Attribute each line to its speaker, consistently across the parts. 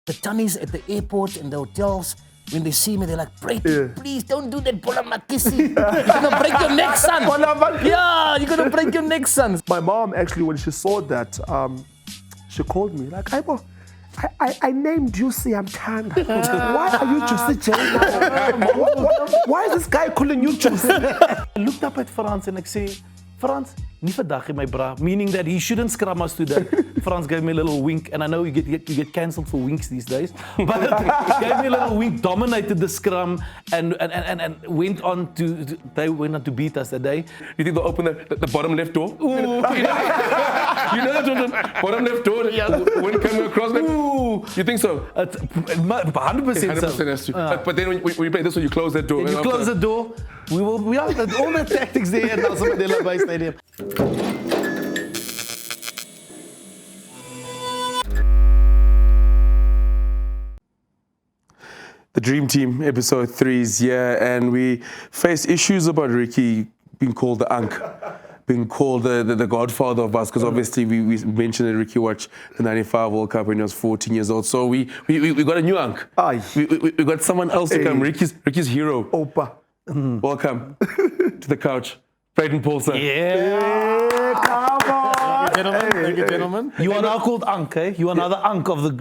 Speaker 1: The tunnies at the airport and the hotels, when they see me, they're like, Breyton, please don't do that bola makisi. You're gonna break your neck, son. Yeah, you're gonna break your neck, son.
Speaker 2: My mom actually, when she saw that, she called me like, Aibo, I named you Siamtanda. Why are you Juicy J? Why is this guy calling you Juicy?
Speaker 3: I looked up at Frans and I say, Frans, nie vandag my bra, meaning that he shouldn't scrum us today. Frans gave me a little wink, and I know you get cancelled for winks these days, but he gave me a little wink, dominated the scrum, and went on to beat us that day.
Speaker 4: You think they'll open the bottom left door? Ooh. You know that bottom left door when coming across like, ooh. You think so?
Speaker 3: 100%
Speaker 4: 100% has to. But then when you play this one, you close that door.
Speaker 3: If you close the door, we have all the tactics there at Nelson Mandela Bay Stadium.
Speaker 4: The Dream Team, episode 3 is here, and we face issues about Ricky being called the Ankh, being called the godfather of us, because obviously we mentioned that Ricky watched the 95 World Cup when he was 14 years old. So we got a new Ankh. We got someone else to come, Ricky's hero.
Speaker 2: Opa.
Speaker 4: Welcome to the couch, Breyton Paulse.
Speaker 2: Yeah, come on.
Speaker 1: Thank you, gentlemen.
Speaker 3: You are now called Ankh, eh? You are now the Ankh of the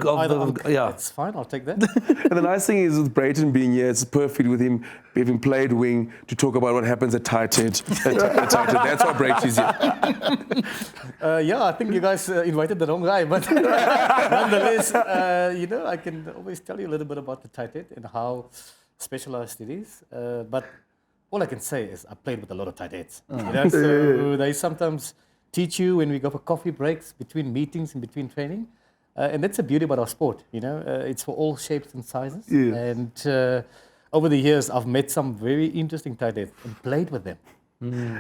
Speaker 1: Yeah, it's fine. I'll take that.
Speaker 4: And the nice thing is with Breyton being here, it's perfect with him having played wing to talk about what happens at Tighthead. That's why Breyton's here.
Speaker 1: Yeah, I think you guys invited the wrong guy, but nonetheless, I can always tell you a little bit about the Tighthead and how specialized it is. But all I can say is I played with a lot of Tightheads. So they sometimes teach you when we go for coffee breaks between meetings and between training. And that's the beauty about our sport, it's for all shapes and sizes.
Speaker 2: Yeah.
Speaker 1: And over the years, I've met some very interesting Tightheads and played with them.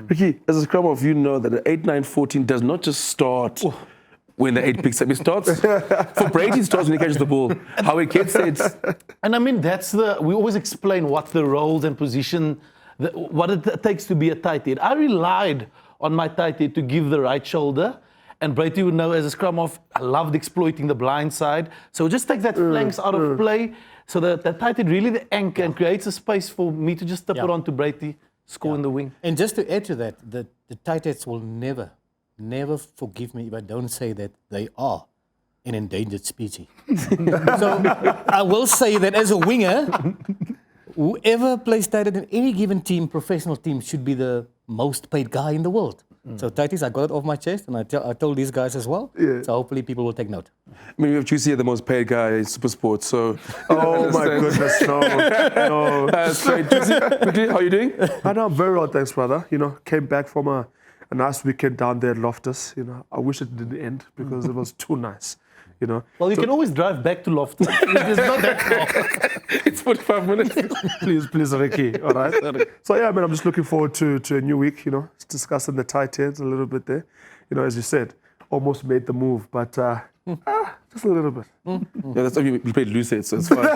Speaker 4: Ricky, as a scrum off, you know that the 8-9-14 does not just start when the 8 picks up. It starts, for Breyton, it starts when he catches the ball. How he gets it.
Speaker 3: And I mean, we always explain what the roles and position, what it takes to be a tight head. I relied on my tight head to give the right shoulder. And Breyton would know as a scrum off, I loved exploiting the blind side. So just take that flanks out of play. So that tight head really the anchor and creates a space for me to just tip it on to Breyton, score in the wing.
Speaker 1: And just to add to that, the tight heads will never forgive me if I don't say that they are an endangered species. So I will say that as a winger, whoever plays tight head in any given team, professional team, should be the most paid guy in the world. So tighties, I got it off my chest, and I told these guys as well. Yeah. So hopefully people will take note.
Speaker 4: I mean, we have Juicy here, the most paid guy in super sports. So,
Speaker 2: oh my goodness, no.
Speaker 4: That's great. Juicy, quickly, how are you doing?
Speaker 2: I know, I'm very well, thanks, brother. Came back from a nice weekend down there at Loftus. I wish it didn't end because it was too nice.
Speaker 3: Well, you can always drive back to Loftus. It's not that far.
Speaker 4: It's 45 minutes.
Speaker 2: Please, Ricky. All right. So yeah, man, I'm just looking forward to a new week. Discussing the tight heads a little bit there. As you said, almost made the move, but just a little bit.
Speaker 4: Yeah, that's why we played loosehead, so it's fine.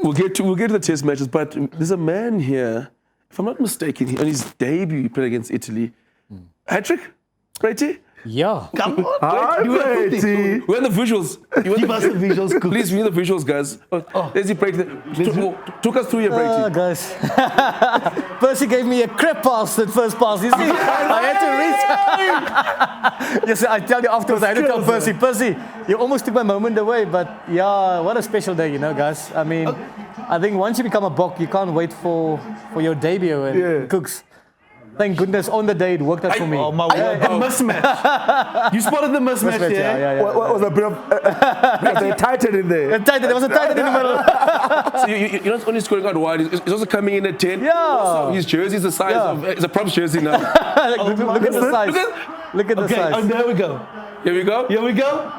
Speaker 4: We'll get to the test matches, but there's a man here. If I'm not mistaken, on his debut, he played against Italy. Hat-trick, Breyton?
Speaker 1: Yeah.
Speaker 3: Come on,
Speaker 2: Hi, Breyton.
Speaker 4: We're the visuals.
Speaker 3: Give us the visuals, cool.
Speaker 4: Please, we need the visuals, guys. There's the Breyton. Took us through your Breyton.
Speaker 1: Guys. Percy gave me a crap pass, that first pass. You see, I had to reach. Yes, I tell you afterwards, I had to tell Percy, you almost took my moment away, but yeah, what a special day, guys. I mean, I think once you become a Bok, you can't wait for your debut and Cooks. Thank goodness on the day it worked out for me.
Speaker 3: Oh my word, the mismatch. You spotted the mismatch,
Speaker 1: yeah.
Speaker 2: What was a bit of they tightened in there?
Speaker 1: There was a tight in the middle.
Speaker 4: So you're not only scoring out wide, he's also coming in at 10.
Speaker 1: Yeah.
Speaker 4: So his jersey's the size of, it's a props jersey now.
Speaker 1: Look at the size. Look at the size.
Speaker 3: Oh, there we go.
Speaker 4: Here we go.
Speaker 3: Here we go.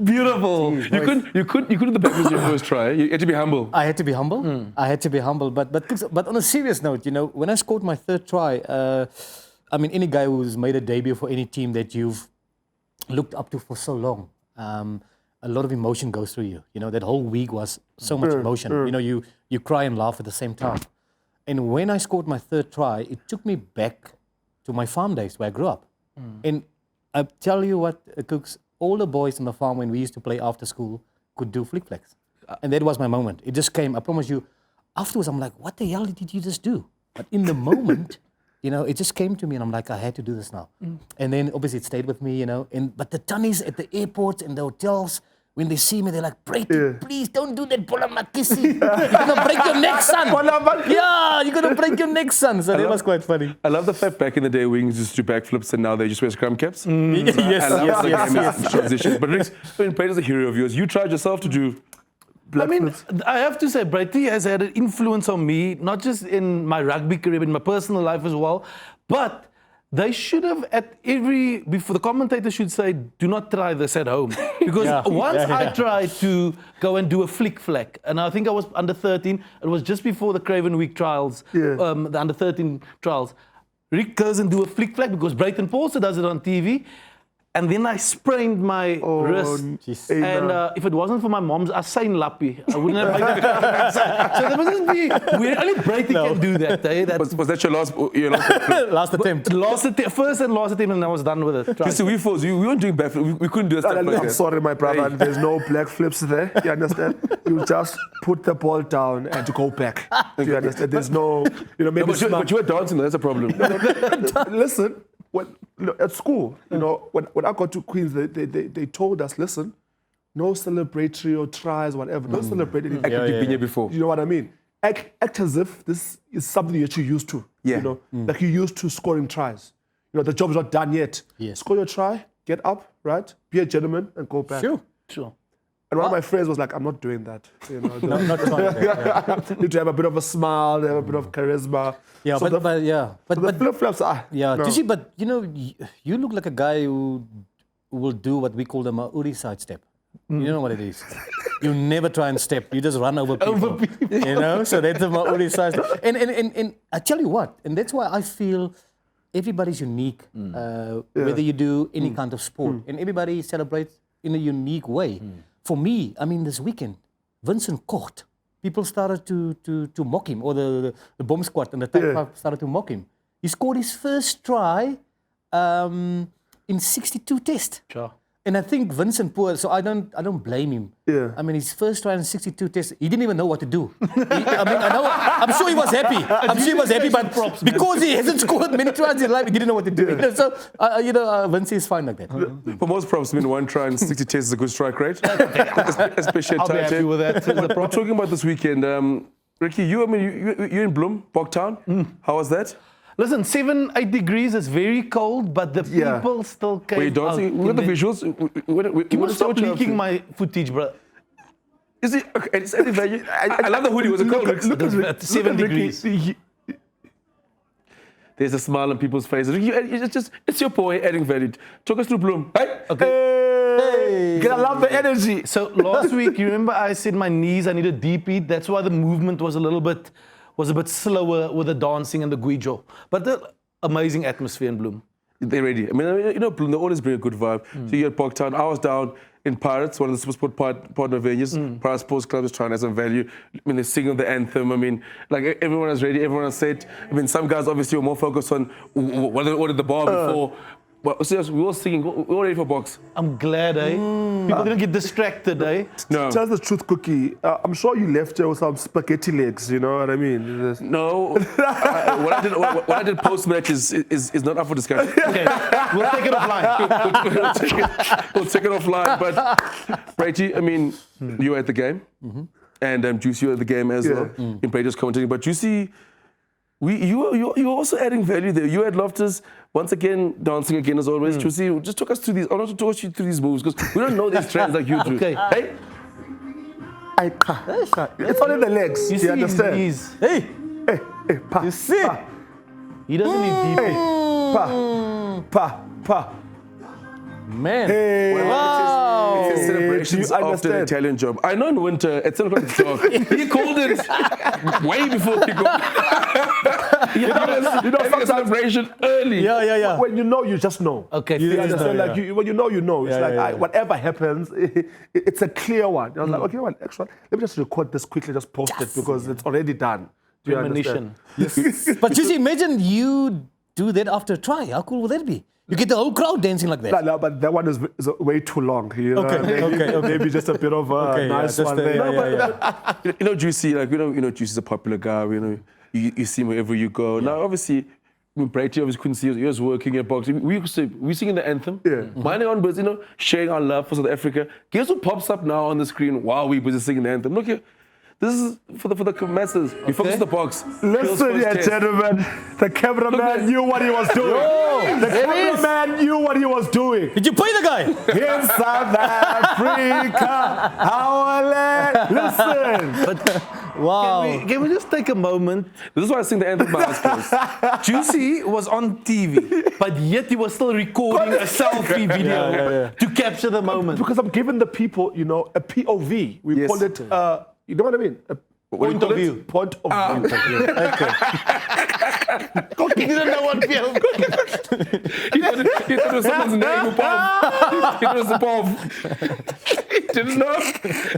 Speaker 3: Beautiful.
Speaker 4: You couldn't do the back with your first try. You had to be humble.
Speaker 1: I had to be humble. But on a serious note, when I scored my third try, any guy who's made a debut for any team that you've looked up to for so long, a lot of emotion goes through you. That whole week was so much emotion. You cry and laugh at the same time. And when I scored my third try, it took me back to my farm days where I grew up. And I tell you what, Cooks, all the boys on the farm when we used to play after school could do flick flags. And that was my moment. It just came, I promise you. Afterwards, I'm like, what the hell did you just do? But in the moment, you know, it just came to me and I'm like, I had to do this now. And then obviously it stayed with me, you know. But the tunnies at the airports and the hotels, when they see me, they're like, Breyton, please don't do that bola makisi. You're going to break your neck, son. Yeah, you're going to break your neck, son. So that was quite funny.
Speaker 4: I love the fact back in the day wings used to do backflips and now they just wear scrum caps.
Speaker 1: Yes.
Speaker 4: Transition. But Ricks, Breyton's a hero of yours. You tried yourself to do
Speaker 3: I mean, I have to say, Breyton has had an influence on me, not just in my rugby career, but in my personal life as well. But they should have, before the commentator should say, do not try this at home. Because I tried to go and do a flick flag, and I think I was under 13. It was just before the Craven Week trials, the under 13 trials. Rick goes and do a flick flag because Breyton Paulse does it on TV. And then I sprained my wrist. And if it wasn't for my mom's Asain Lappi, I wouldn't have made that. So that was just weird. Only Breyton can do that.
Speaker 4: Was that your last
Speaker 1: last attempt?
Speaker 3: First and last attempt, and I was done with it.
Speaker 4: You see, we weren't doing backflips. We couldn't do stuff like that.
Speaker 2: I'm sorry, my brother. There's no black flips there. You understand? You just put the ball down and to go back. You understand? There's no, maybe
Speaker 4: but you were dancing. That's a problem.
Speaker 2: Listen. At school, when I got to Queens, they told us, listen, no celebratory or tries, whatever. Don't celebrate anything.
Speaker 4: You've been here before.
Speaker 2: You know what I mean? Act as if this is something that you're used to.
Speaker 4: Yeah.
Speaker 2: Like you're used to scoring tries. The job's not done yet.
Speaker 1: Yes.
Speaker 2: Score your try, get up, right? Be a gentleman and go back.
Speaker 1: Sure.
Speaker 2: And one of my friends was like, I'm not doing that.
Speaker 1: Not trying that.
Speaker 2: Need to have a bit of a smile, have a bit of charisma.
Speaker 1: Yeah,
Speaker 2: so
Speaker 1: but
Speaker 2: the flip-flops are...
Speaker 1: Yeah,
Speaker 2: no.
Speaker 1: you see, but you look like a guy who will do what we call the Maori side step. You know what it is. You never try and step. You just run over people. So that's the Maori side step. And I tell you what, and that's why I feel everybody's unique, whether you do any kind of sport. And everybody celebrates in a unique way. For me, I mean, this weekend, Vincent Kort, people started to mock him, or the bomb squad and the type 5 started to mock him. He scored his first try in 62 tests.
Speaker 3: Sure.
Speaker 1: And I think Vincent Poor, so I don't blame him.
Speaker 2: Yeah.
Speaker 1: I mean, his first try in 62 tests, he didn't even know what to do. I'm sure he was happy. But because he hasn't scored many tries in his life, he didn't know what to do. So, Vince is fine like that.
Speaker 4: For most props, one try in 60 tests is a good strike rate. Especially at
Speaker 3: I'll be happy with that.
Speaker 4: We're talking about this weekend. Ricky, you're in Bloem, Boktown. How was that?
Speaker 3: Listen, 7-8 degrees is very cold, but the people still came.
Speaker 4: Were you dancing? What are the visuals?
Speaker 3: You must stop leaking my footage, bro.
Speaker 4: Is it? Okay, it's adding value. I love the hoodie. Was it cold?
Speaker 3: Look at 7 degrees.
Speaker 4: There's a smile on people's faces. It's your boy adding value. Talk us through Bloem. Hey?
Speaker 3: Okay.
Speaker 2: I love the energy.
Speaker 3: So last week, you remember I said my knees, I need a deep beat. That's why the movement was a bit slower with the dancing and the guijo. But the amazing atmosphere in Bloem.
Speaker 4: They're ready. I mean, Bloem, they always bring a good vibe. So you're at Boktown. I was down in Pirates, one of the Supersport partner venues. Pirates Sports Club is trying to have some value. I mean, they're singing the anthem. I mean, like everyone is ready, everyone is set. I mean, some guys obviously were more focused on what did the bar before. Well, seriously, we were singing, we were ready for box.
Speaker 3: I'm glad, People didn't get distracted,
Speaker 4: No.
Speaker 2: Tell the truth, Cookie. I'm sure you left here with some spaghetti legs, you know what I mean?
Speaker 4: No. What I did post-match is not up for discussion.
Speaker 3: Okay, we'll take it offline.
Speaker 4: We'll take it offline. But, Breyton, I mean, you were at the game. And Juicy, you were at the game as well. In Breyton's commentating. But Juicy, you were also adding value there. You had Loftus, once again, dancing again as always. Juicy, just talk us through these. I want to talk you through these moves because we don't know these trends like you do.
Speaker 3: Okay.
Speaker 4: Hey?
Speaker 2: It's only the legs. You understand?
Speaker 1: Hey,
Speaker 2: Pa,
Speaker 1: you see?
Speaker 2: pa,
Speaker 3: He doesn't need deep.
Speaker 2: pa.
Speaker 1: Man.
Speaker 2: Hey.
Speaker 1: Wow.
Speaker 4: It's celebrations
Speaker 2: Do you
Speaker 4: after the
Speaker 2: understand?
Speaker 4: Italian job. I know in winter, at 7 o'clock it's dark. He called it way before he called it. Celebration early.
Speaker 1: Yeah.
Speaker 2: When you know, you just know.
Speaker 3: Okay,
Speaker 2: You
Speaker 3: fair
Speaker 2: understand?
Speaker 1: enough,
Speaker 2: Like when you know, you know. It's whatever happens, it's a clear one. I was like, okay, what extra? Let me just record this quickly, just post it because it's already done. Do you understand?
Speaker 3: Premonition.
Speaker 1: But you see, imagine you do that after a try. How cool would that be? You get the whole crowd dancing like that.
Speaker 2: No, but that one is way too long. You know?
Speaker 1: Okay.
Speaker 2: Maybe just a bit of a nice one there.
Speaker 4: You know, Juicy, like, you know, Juicy's a popular guy, you know, you see him wherever you go. Now, obviously, Breyton obviously couldn't see us. He was working at boxing. We singing the anthem. Minding on business, you know, sharing our love for South Africa. Guess what pops up now on the screen while we busy singing the anthem? Look here. This is for the masses. We focus on the box.
Speaker 2: Listen, gentlemen, the cameraman knew what he was doing. The cameraman knew what he was doing.
Speaker 1: Did you pay the guy?
Speaker 2: In South Africa, our land. Listen.
Speaker 1: Wow.
Speaker 3: Can we just take a moment?
Speaker 4: This is why I sing the anthem by eyes closed.
Speaker 3: Juicy was on TV, but yet he was still recording a selfie video to capture the moment.
Speaker 2: Because I'm giving the people, you know, a POV. We call it, you know what I mean? A
Speaker 3: Point of view.
Speaker 2: Point of view.
Speaker 3: He didn't know what POV.
Speaker 4: He thought it was someone's name. It was a Pov. He didn't know.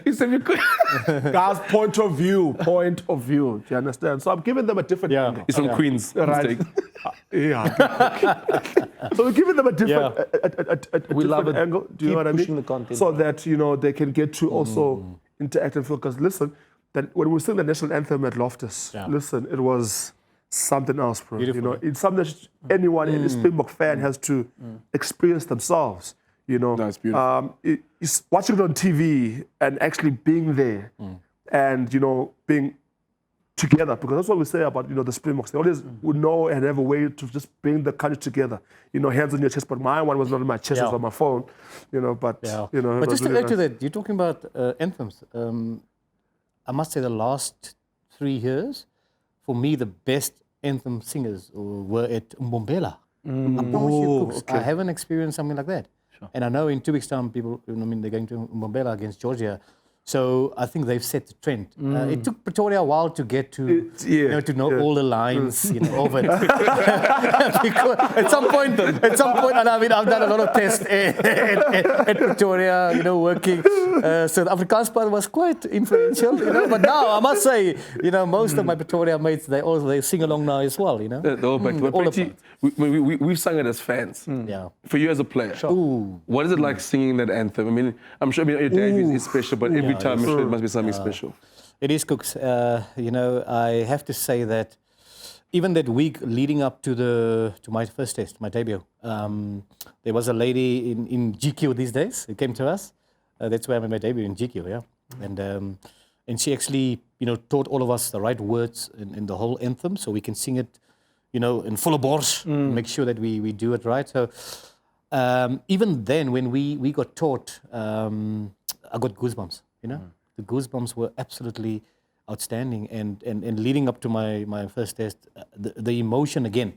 Speaker 4: He said, you could.
Speaker 2: Guys, point of view. Point of view. Do you understand? So I'm giving them a different angle.
Speaker 4: He's from Queens.
Speaker 2: Right. So we're giving them a different, a different angle. Do you know what I mean?
Speaker 3: pushing the content.
Speaker 2: So that, you know, they can get to also interact and feel. Because listen, that when we sing the national anthem at Loftus, listen, it was something else, bro.
Speaker 1: Beautiful.
Speaker 2: You know, it's something that anyone, any Springbok fan has to experience themselves. You know,
Speaker 4: That's beautiful.
Speaker 2: It's watching it on TV and actually being there, and you know, being together, because that's what we say about, you know, the Springboks. They always would know and have a way to just bring the country together. You know, hands on your chest. But my one was not on my chest; it was on my phone. You know, but you know.
Speaker 1: But just to
Speaker 2: really
Speaker 1: add to that, you're talking about anthems. I must say the last 3 years, for me, the best anthem singers were at Mbombela. I promise you, Cooks, I haven't experienced something like that. Sure. And I know in 2 weeks' time, people, you know, I mean, they're going to Mbombela against Georgia. So I think they've set the trend. It took Pretoria a while to get to, you know, to know all the lines, you know, of it. Because at some point, and I mean, I've done a lot of tests at Pretoria, you know, working. So the Afrikaans part was quite influential, you know. But now I must say, you know, most of my Pretoria mates, they sing along now as well, you know.
Speaker 4: We've sung it as fans.
Speaker 1: Yeah.
Speaker 4: For you as a player, what is it like singing that anthem? I mean, I'm sure your debut is special, but every time I'm sure it must be something special.
Speaker 1: It is, Cooks. You know, I have to say that even that week leading up to my first test, my debut, there was a lady in GQ these days who came to us. That's where I made my debut, in GQ, yeah. And she actually, you know, taught all of us the right words in the whole anthem, so we can sing it, you know, in full bors, make sure that we do it right. So even then, when we got taught, I got goosebumps, you know. The goosebumps were absolutely outstanding. And leading up to my first test, the emotion, again,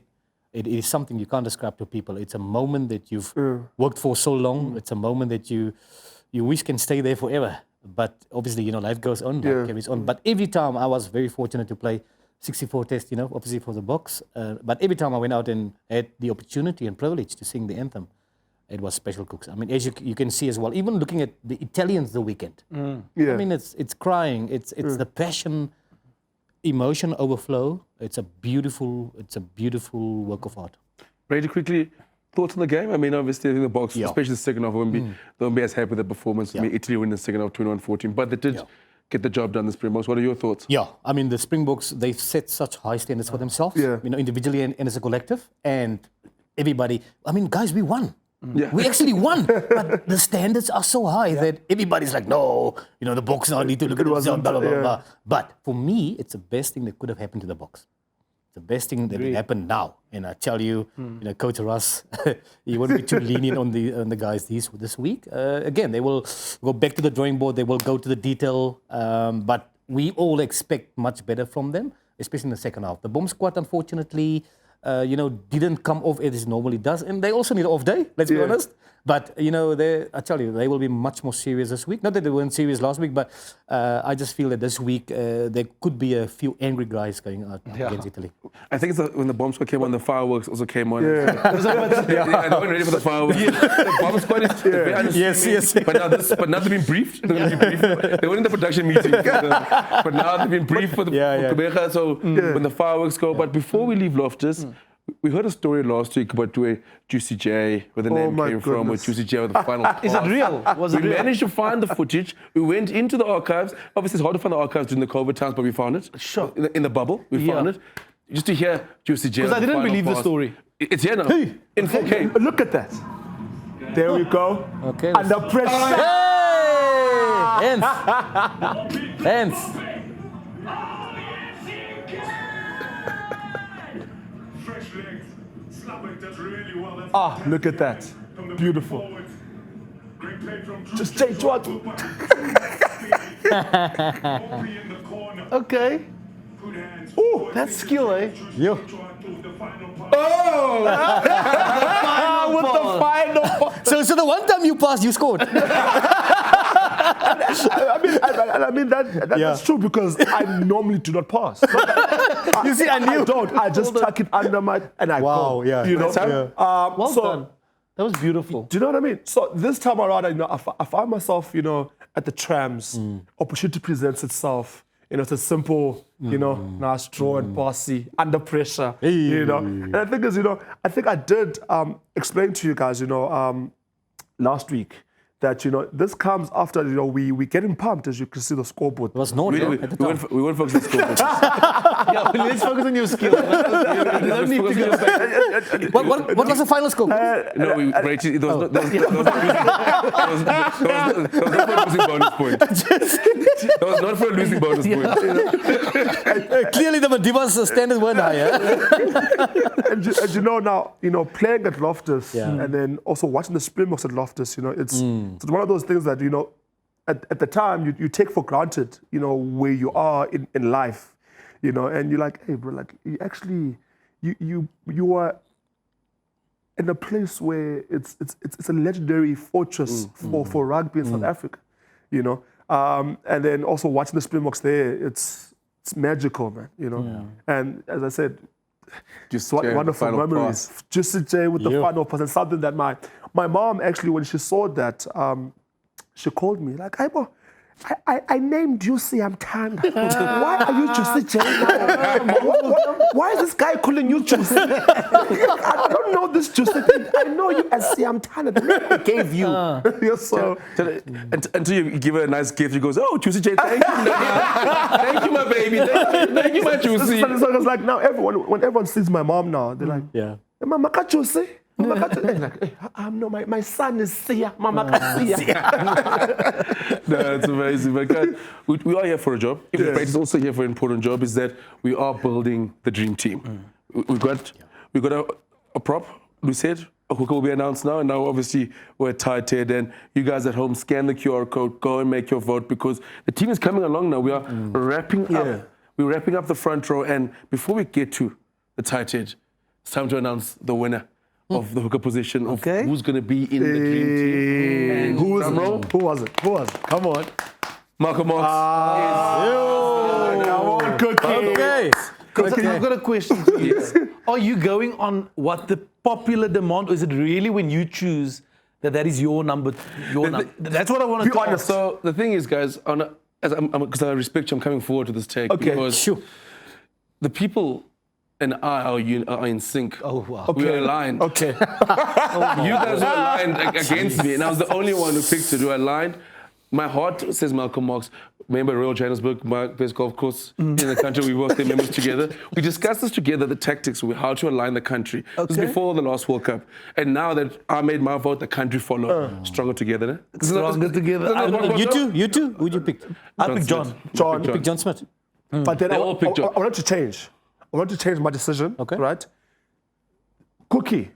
Speaker 1: it is something you can't describe to people. It's a moment that you've worked for so long. It's a moment that you wish can stay there forever. But obviously, you know, life goes on, life carries on. But every time I was very fortunate to play 64 tests, you know, obviously for the box. But every time I went out and had the opportunity and privilege to sing the anthem, it was special, Cooks. I mean, as you can see as well, even looking at the Italians the weekend. I mean, it's crying, it's the passion, emotion overflow. It's a beautiful work of art.
Speaker 4: Brady, quickly, thoughts on the game? I mean, obviously, I think the box, especially the second half, won't be as happy with the performance. I mean, Italy win the second half 21-14, but they did get the job done, the Springboks. What are your thoughts?
Speaker 1: Yeah, I mean, the Springboks, they've set such high standards for themselves, you know, individually and as a collective. And everybody, I mean, guys, we won. We actually won, but the standards are so high that everybody's like, no, you know, the box now need to look at themselves, blah, blah, blah, blah. But for me, it's the best thing that could have happened to the box. The best thing that happened now. And I tell you, you know, Coach Russ, he won't be too lenient on the guys this week. Again, they will go back to the drawing board. They will go to the detail. But we all expect much better from them, especially in the second half. The bomb squad, unfortunately, you know, didn't come off as it normally does. And they also need an off day, let's be honest. But, you know, I tell you, they will be much more serious this week. Not that they weren't serious last week, but I just feel that this week there could be a few angry guys going out against Italy.
Speaker 4: I think it's when the bomb squad came on, the fireworks also came on. I wasn't ready for the fireworks. The bomb squad is
Speaker 1: Yes.
Speaker 4: But now they've been briefed. They were in the production meeting. But now they've been briefed for the Kubeka. So when the fireworks go. But before we leave Loftus, we heard a story last week about where Juicy J, where the name
Speaker 2: my
Speaker 4: came from, where
Speaker 2: goodness.
Speaker 4: Juicy J was the final
Speaker 3: Is it
Speaker 4: pass.
Speaker 3: real? Was it
Speaker 4: We
Speaker 3: real?
Speaker 4: managed to find the footage. We went into the archives. Obviously, it's hard to find the archives during the COVID times, but we found it.
Speaker 3: Sure.
Speaker 4: In the bubble, we found it. Just to hear Juicy J.
Speaker 3: Because I
Speaker 4: the
Speaker 3: didn't
Speaker 4: final
Speaker 3: believe the
Speaker 4: pass.
Speaker 3: story.
Speaker 4: It's here now.
Speaker 2: Hey.
Speaker 4: In 4K.
Speaker 2: Look at that. There we go.
Speaker 1: Okay.
Speaker 2: Under pressure.
Speaker 1: Hey! Hands. Hands.
Speaker 5: Fresh legs. Slapping does really well. That's
Speaker 2: Ah, look at that. Beautiful.
Speaker 5: forward. Great play from Drew.
Speaker 2: Just change what?
Speaker 5: Bobby in the corner.
Speaker 3: Okay.
Speaker 5: Good hands.
Speaker 3: Ooh, that's skill, eh?
Speaker 1: Yo.
Speaker 5: The final pass.
Speaker 2: With the final.
Speaker 1: So the one time you passed, you scored.
Speaker 2: I mean that's true because I normally do not pass.
Speaker 1: You see, I knew.
Speaker 2: I don't. I just tuck it under my and I
Speaker 1: Wow,
Speaker 2: go.
Speaker 1: yeah.
Speaker 2: You know.
Speaker 1: Yeah.
Speaker 3: Well
Speaker 2: so,
Speaker 3: done. That was beautiful.
Speaker 2: Do you know what I mean? So this time around, I find myself, at the trams. Opportunity presents itself. It's a simple, nice draw and passy under pressure. And the thing is, I think I did explain to you guys, last week that this comes after we getting pumped, as you can see the scoreboard.
Speaker 1: It was no
Speaker 4: We
Speaker 1: at the time.
Speaker 4: won't focus on the score.
Speaker 3: Yeah, let's focus on your skill. You don't need to go back.
Speaker 1: What was the final score?
Speaker 4: No, Breyton, there was not for a losing bonus point. That was not for a losing bonus point.
Speaker 1: Clearly the Madivas standards weren't higher.
Speaker 2: and now, playing at Loftus
Speaker 1: Yeah.
Speaker 2: and then also watching the Springboks at Loftus, it's one of those things that, at the time you take for granted, where you are in life, and you're like, hey, bro, like you actually, you are in a place where it's a legendary fortress for rugby in South Africa, and then also watching the Springboks there, it's magical, man, And as I said,
Speaker 4: Just
Speaker 2: wonderful
Speaker 4: final
Speaker 2: memories.
Speaker 4: pass.
Speaker 2: Just to say with the
Speaker 1: Yeah.
Speaker 2: final pass, and something that my mom actually, when she saw that, she called me like, "Aibo, I named Juicy Amtanda. Why are you Juicy J now? Why is this guy calling you Juicy? I don't know this Juicy thing. I know you as Amtanda. The name I gave you." Yeah, so
Speaker 4: Until you give her a nice gift, she goes, "Oh, Juicy J, thank you, thank you, my baby, thank you, my Juicy."
Speaker 2: so it's like now when everyone sees my mom now, they're like,
Speaker 1: Yeah.
Speaker 2: Mama Juicy. No, my son is Sia. Mama Sia.
Speaker 4: No, it's amazing. But guys, we are here for a job. If
Speaker 2: Yes.
Speaker 4: Breyton is also here for an important job, is that we are building the dream team. We got a prop, loosehead. A hooker will be announced now, and now obviously we're Tighthead. And you guys at home, scan the QR code, go and make your vote because the team is coming along now. We are wrapping up. We're wrapping up the front row, and before we get to the Tighthead, it's time to announce the winner of the hooker position of who's going to be in the dream team. And
Speaker 2: Who was
Speaker 4: drum roll,
Speaker 2: it? Who was it? Come on.
Speaker 4: Marx.
Speaker 1: Okay.
Speaker 3: I've got a question for you. Are you going on what the popular demand, or is it really when you choose that is your number? That's what I want to
Speaker 4: Be honest. So the thing is, guys, because I respect you, I'm coming forward to this take.
Speaker 2: Okay,
Speaker 4: Because
Speaker 1: sure.
Speaker 4: the people and I are in sync.
Speaker 3: Oh, wow.
Speaker 4: We are aligned.
Speaker 2: Okay.
Speaker 4: You guys were aligned against me, and I was the only one who picked it. We were aligned. My heart says Malcolm Marx. Remember Royal Johannesburg, my best golf course in the country. We worked their members together. We discussed this together, the tactics, how to align the country. This was before the last World Cup. And now that I made my vote, the country followed. Stronger together, eh?
Speaker 3: Stronger together.
Speaker 1: You two? Who'd you pick?
Speaker 3: I picked John.
Speaker 2: John.
Speaker 1: You picked John Smith.
Speaker 2: But then
Speaker 4: They all picked John.
Speaker 2: I wanted to change. I wanted to change my decision.
Speaker 1: Okay.
Speaker 2: Right? Cookie,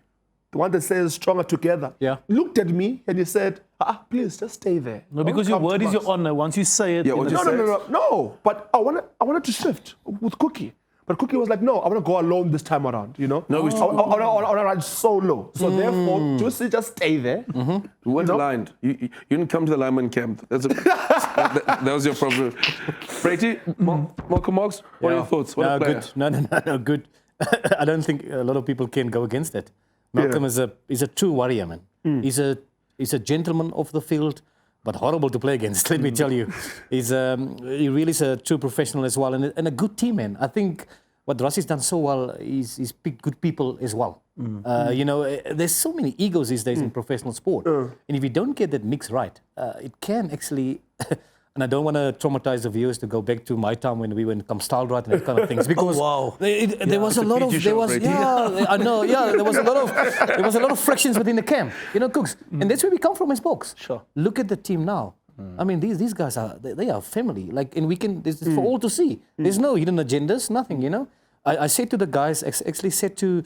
Speaker 2: the one that says stronger together,
Speaker 1: Yeah.
Speaker 2: looked at me and he said, please just stay there.
Speaker 3: No, because
Speaker 2: Don't
Speaker 3: your
Speaker 2: come
Speaker 3: word
Speaker 2: to
Speaker 3: is your
Speaker 2: us."
Speaker 3: honor. Once you say it,
Speaker 4: Yeah,
Speaker 3: you
Speaker 4: what
Speaker 3: know.
Speaker 4: you
Speaker 2: No. But I wanted to shift with Cookie. But Cookie was like, no, I want to go alone this time around,
Speaker 4: No,
Speaker 2: I want to ride solo. So therefore, Juicy, just stay there.
Speaker 4: We weren't aligned. You didn't come to the lineman camp. That was your problem. Breyton, Malcolm Marx, what are your thoughts? What a player.
Speaker 1: Good. No, good. I don't think a lot of people can go against that. Malcolm is a true warrior, man. He's a gentleman off the field, but horrible to play against. Let me tell you, he really is a true professional as well, and a good team man. I think what Rassi's done so well is he's picked good people as well. You know, there's so many egos these days in professional sport. And if you don't get that mix right, it can actually... And I don't want to traumatize the viewers to go back to my time when we were in Kamstalraad and that kind of things, because there was a lot of there was I know there was a lot of frictions within the camp, you know, Cooks, and that's where we come from as Boks.
Speaker 3: Sure.
Speaker 1: Look at the team now. I mean, these guys they are family, like, and we can this is for all to see. There's no hidden agendas, nothing, you know. I said to the guys, actually said to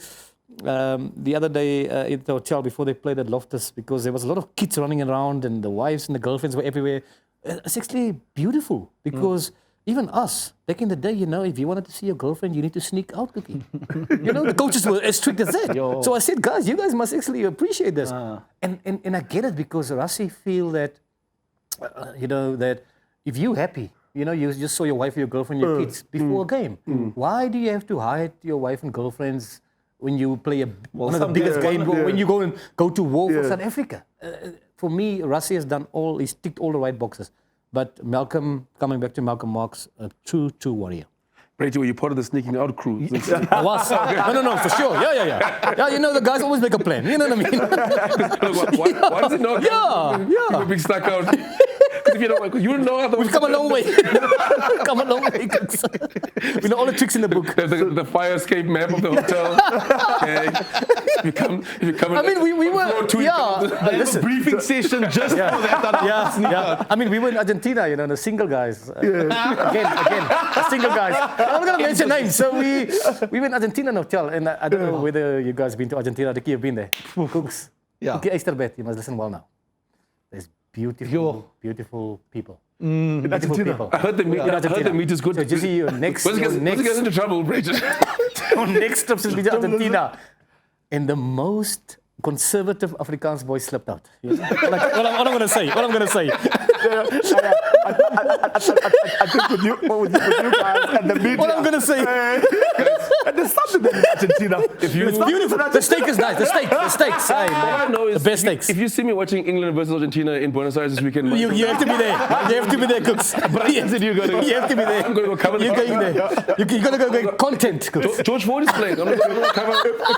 Speaker 1: the other day at the hotel before they played at Loftus, because there was a lot of kids running around and the wives and the girlfriends were everywhere. It's actually beautiful, because even us, back in the day, you know, if you wanted to see your girlfriend, you need to sneak out, Cookie. You know, the coaches were as strict as that. So I said, guys, you guys must actually appreciate this. And I get it, because Rassi feel that, you know, that if you're happy, you know, you just saw your wife or your girlfriend, your kids before a game. Why do you have to hide your wife and girlfriends when you play one of the biggest games, when you go to war for South Africa? For me, Rassi has done he's ticked all the right boxes. But Malcolm, coming back to Malcolm Marx, a true warrior.
Speaker 4: Breyton, were you part of the sneaking out crew?
Speaker 1: I was. No, for sure. Yeah, you know, the guys always make a plan. You know what I mean?
Speaker 4: Why does it not? People being stuck out. Because if you don't, you don't know how
Speaker 1: we've come a long way. Come a long way. We know all the tricks in the book.
Speaker 4: The fire escape map of the hotel. Okay. If you come
Speaker 1: I mean, we were.
Speaker 3: Listen, a briefing session just for that.
Speaker 1: Yeah. I mean, we were in Argentina, you know, the single guys. Again, the single guys. I'm not going to mention names. So we were in Argentina in a hotel, and I don't know whether you guys been to Argentina. Ricky, you've been there. Cooks.
Speaker 3: Yeah.
Speaker 1: Okay, Easterbed, you must listen well now. There's beautiful people. Beautiful people.
Speaker 4: I heard the meat is good.
Speaker 1: So just see your next...
Speaker 4: Let's get into trouble, Breyton.
Speaker 1: Your next trip is to Argentina. And the most conservative Afrikaans boy slipped out. You know? Like, what I'm going to say.
Speaker 2: I think with you guys and the media.
Speaker 1: What I'm going to say.
Speaker 2: And there's something in Argentina.
Speaker 1: It's beautiful. The steak is nice. The steaks.
Speaker 4: All I know is
Speaker 1: the best steaks.
Speaker 4: If you see me watching England versus Argentina in Buenos Aires this weekend,
Speaker 1: you have to be there. You have to be there, Cooks. You have to be there.
Speaker 4: I'm going to go cover the
Speaker 1: You're going there. You're going to go get content, Cooks.
Speaker 4: George Ford is playing. I'm going to cover.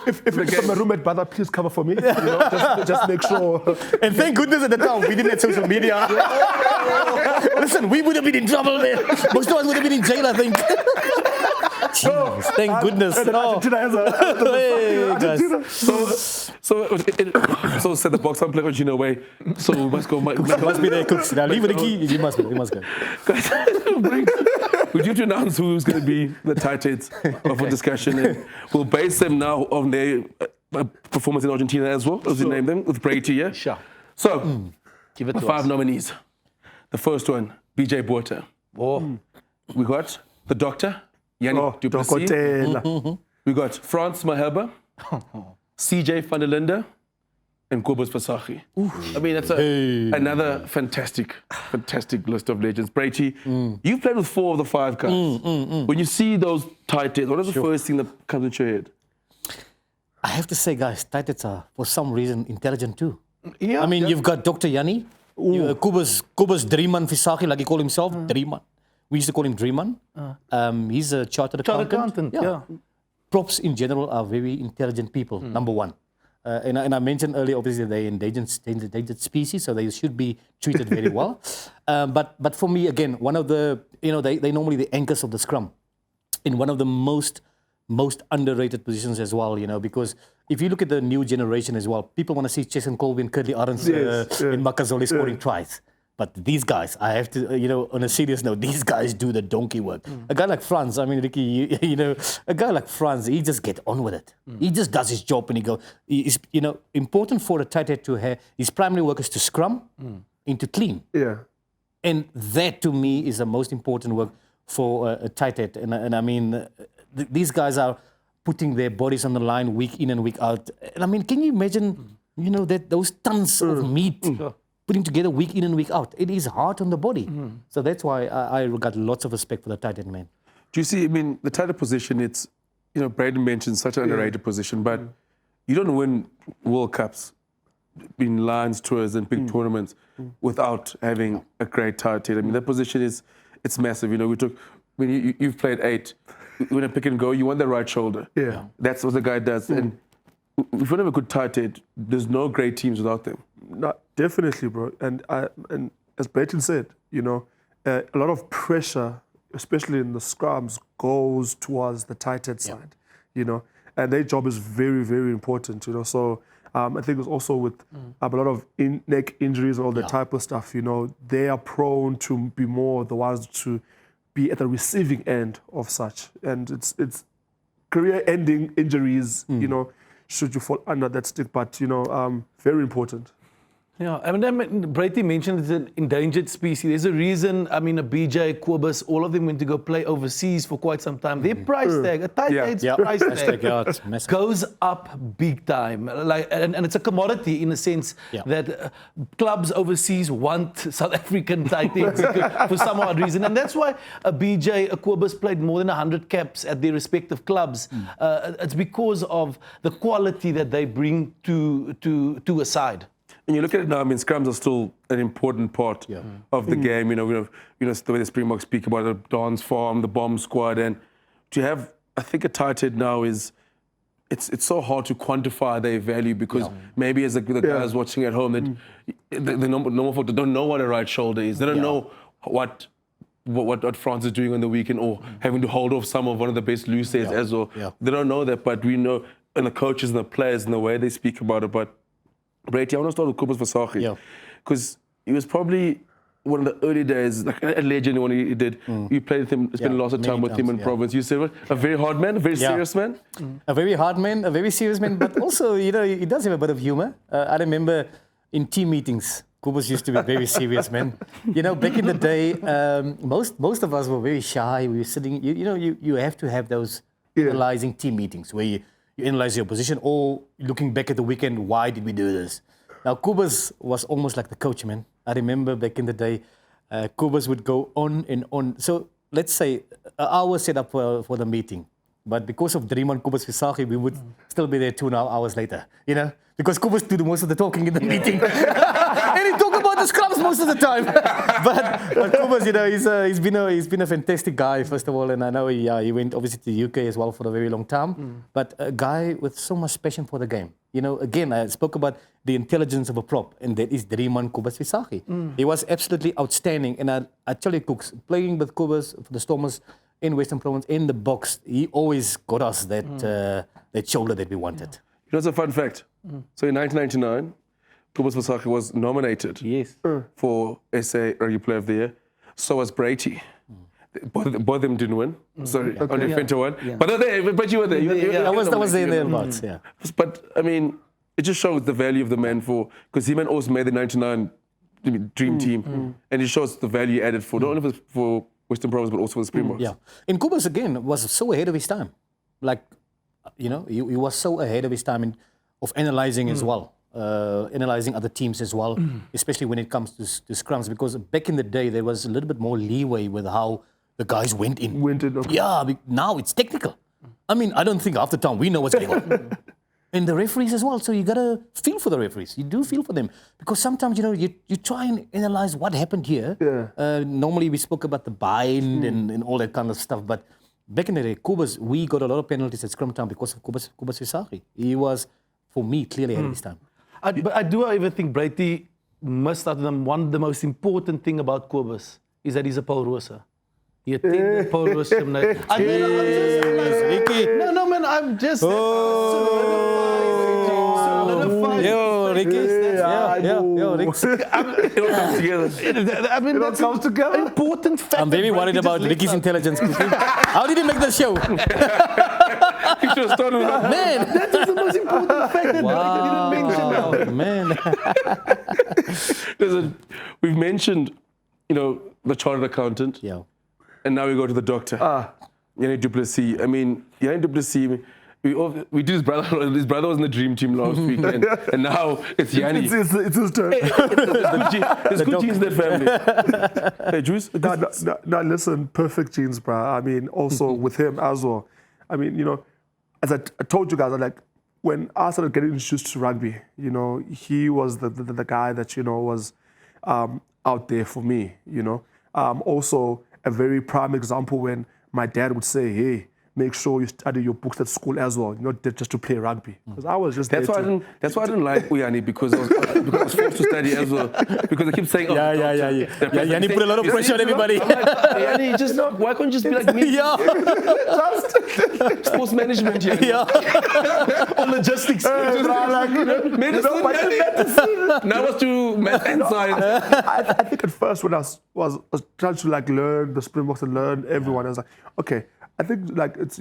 Speaker 2: If it's my roommate brother, please cover for me. You know, just make sure.
Speaker 1: And thank goodness at the time we didn't have social media. Listen, we would have been in trouble there. Most of us would have been in jail, I think. Jeez, thank goodness.
Speaker 2: Argentina has a
Speaker 4: So set the box on play Argentina away. So we must go.
Speaker 1: Must be there, Cooks. Now leave the key. You must go.
Speaker 4: We're due to announce who's going to be the Tightheads of our discussion, and we'll base them now on their performance in Argentina as well, as we name them, with Breyton, yeah?
Speaker 3: Sure.
Speaker 4: So,
Speaker 3: give it to
Speaker 4: 5
Speaker 3: us.
Speaker 4: nominees. The first one, BJ Botha. We got the Doctor, Yiani du Plessis. We got Frans Malherbe, CJ van der Linde, and Kubasaki. I mean, that's another fantastic list of legends. Breyton, you've played with 4 of the 5 guys. When you see those Tightheads, what is the first thing that comes into your head?
Speaker 1: I have to say, guys, Tightheads are, for some reason, intelligent too. Yeah, I mean, you've got Dr. Yiani, Kubas Dreeman Visagi, like he called himself, Dreeman. We used to call him Dreeman. He's a chartered accountant. Yeah. Props in general are very intelligent people, number one. And I mentioned earlier, obviously, they're endangered species, so they should be treated very well. But for me, again, one of the, they normally the anchors of the scrum. In one of the most underrated positions as well, because if you look at the new generation as well, people want to see Chesson Colby and Curtly Arons and Makazole scoring tries. But these guys, I have to, on a serious note, these guys do the donkey work. A guy like Frans, I mean, Ricky, a guy like Frans, he just get on with it. He just does his job and he goes, it's, important for a tighthead to have, his primary work is to scrum and to clean.
Speaker 2: Yeah.
Speaker 1: And that to me is the most important work for a tighthead. And I mean, these guys are putting their bodies on the line week in and week out. And I mean, can you imagine, that those tons of meat putting together week in and week out? It is hard on the body. So that's why I got lots of respect for the tighthead man.
Speaker 4: Do you see, I mean, the tighthead position, it's, Breyton mentioned such an underrated position, but you don't win World Cups in Lions tours and big tournaments without having a great tighthead. I mean, that position it's massive. You've played 8. when a pick and go, you want the right shoulder.
Speaker 2: Yeah.
Speaker 4: That's what the guy does. And if you have a good tight head, there's no great teams without them.
Speaker 2: No, definitely, bro. And as Breyton said, you know, a lot of pressure, especially in the scrums, goes towards the tight head side, you know, and their job is very, very important, you know. So I think it's also with a lot of neck injuries and all that type of stuff, you know, they are prone to be more the ones to be at the receiving end of such. And it's career-ending injuries, you know, should you fall under that stick, but, you know, very important.
Speaker 3: Yeah, I mean, Breyton mentioned it's an endangered species. There's a reason, I mean, a BJ, Kobus, all of them went to go play overseas for quite some time. Their price tag, a tight head's price tag
Speaker 1: It's massive.
Speaker 3: goes up big time. Like, and it's a commodity in the sense that clubs overseas want South African tight heads for some odd reason. And that's why a BJ, a Kobus played more than 100 caps at their respective clubs. It's because of the quality that they bring to a side.
Speaker 4: And you look at it now, I mean, scrums are still an important part of the game. You know, the way the Springbok speak about the dance farm, the bomb squad, and to have, I think, a tight head now is, it's so hard to quantify their value because maybe as the guys watching at home, that the normal folk don't know what a right shoulder is. They don't know what France is doing on the weekend or having to hold off some of one of the best looseheads as well. They don't know that, but we know, and the coaches and the players and the way they speak about it, but Breyton, I want to start with Kubasaki because he was probably one of the early days, like a legend when he did. You played with him, spent lots of time with him in Province. You said, what? A very hard man, a very serious man?
Speaker 1: A very hard man, a very serious man, but also, you know, he does have a bit of humor. I remember in team meetings, Kubas used to be a very serious man. You know, back in the day, most of us were very shy. We were sitting, you have to have those analyzing team meetings where you analyze your position or looking back at the weekend, why did we do this? Now, Kubas was almost like the coach, man. I remember back in the day, Kubas would go on and on. So let's say an hour set up for the meeting. But because of Dream and Kubasaki, we would still be there 2.5 hours later, you know? Because Kubas do most of the talking in the meeting. And he talk about the scrums most of the time. but Kubas, you know, he's been a fantastic guy, first of all. And I know he went obviously to the UK as well for a very long time. But a guy with so much passion for the game. You know, again, I spoke about the intelligence of a prop, and that is Dreeman Kubasaki. He was absolutely outstanding. And I tell you, Cooks, playing with Kubas for the Stormers in Western Province, in the box, he always got us that shoulder that we wanted.
Speaker 4: You know, it's a fun fact. So in 1999, Kubasaki was nominated for SA Rugby Player of the Year. So was Breyton. Both of them didn't win. Sorry, only Fenter won. But you were there.
Speaker 1: I was there thereabouts,
Speaker 4: But, I mean, it just shows the value of the man because he also made the 99 dream team. And it shows the value added for, not only for Western Province, but also for the Springboks.
Speaker 1: Yeah. And Kubas, again, was so ahead of his time. Like, you know, he was so ahead of his time of analyzing as well. Analyzing other teams as well, especially when it comes to scrums, because back in the day, there was a little bit more leeway with how the guys went in. Yeah, now it's technical. I mean, I don't think half the time we know what's going on. And the referees as well, so you got to feel for the referees. You do feel for them. Because sometimes, you know, you try and analyze what happened here. Normally we spoke about the bind and all that kind of stuff, but back in the day, Kubas, we got a lot of penalties at scrum time because of Kubasaki. He was, for me, clearly ahead of his time.
Speaker 3: But I do even think Breyton must have done one of the most important thing about Kubas is that he's a Paul Rosa. He attended Paul Rosa. No, man, I'm just...
Speaker 1: Yo, Ricky. Yo, Ricky.
Speaker 4: It all comes together.
Speaker 3: I mean,
Speaker 2: It comes together.
Speaker 3: Important fact.
Speaker 1: I'm very worried about Ricky's intelligence. How did he make the show?
Speaker 4: You should have started with that.
Speaker 1: Man.
Speaker 3: That is the most important fact that Breyton didn't mention.
Speaker 1: Man.
Speaker 4: We've mentioned, you know, the chartered accountant.
Speaker 1: Yeah.
Speaker 4: And now we go to the doctor. Yiani du Plessis. I mean, Yiani du Plessis, we did his brother. His brother was in the dream team last week, and now it's Yiani.
Speaker 2: It's his turn.
Speaker 4: There's good genes in that family. Hey, Juice?
Speaker 2: No, listen, perfect genes, bro. I mean, also with him as well. I mean, you know, as I told you guys, when I started getting introduced to rugby, you know, he was the guy that, you know, was out there for me, you know. Also, a very prime example when my dad would say, hey, make sure you study your books at school as well, not just to play rugby. Because I was just
Speaker 4: That's why I didn't like Yiani because I was forced to study as well. Because I keep saying, oh,
Speaker 1: Yeah. Yiani put a lot of pressure on everybody.
Speaker 4: I'm like, Yiani, just why can't you just be like me?
Speaker 1: Yeah.
Speaker 4: Sports management, Yiani.
Speaker 1: Yeah.
Speaker 3: On logistics.
Speaker 4: Medicine. Now it's to math and science.
Speaker 2: I think at first when I was trying to like learn the Springboks and learn everyone, I was like, okay, I think like it's,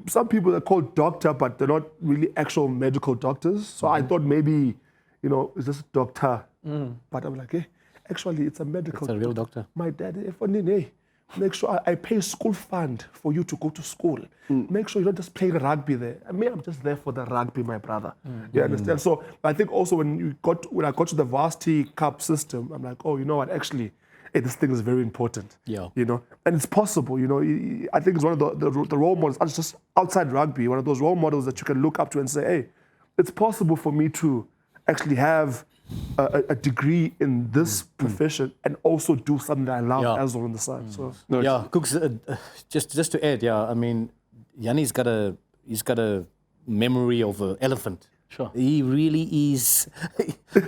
Speaker 2: some people are called doctor, but they're not really actual medical doctors. So I thought maybe, it's just a doctor. But I'm like, hey, actually it's a medical
Speaker 1: It's a real doctor.
Speaker 2: My dad, make sure I pay school fund for you to go to school. Make sure you don't just play rugby there. I mean, I'm just there for the rugby, my brother. You understand? So I think also when I got to the varsity cup system, I'm like, oh, you know what? Actually, this thing is very important.
Speaker 1: Yeah.
Speaker 2: And it's possible. I think it's one of the role models. It's just outside rugby, one of those role models that you can look up to and say, hey, it's possible for me to actually have a degree in this profession and also do something that I love as well on the side. So
Speaker 1: Cooks, just to add, I mean, Yiani's got a memory of an elephant.
Speaker 3: Sure.
Speaker 1: He really is.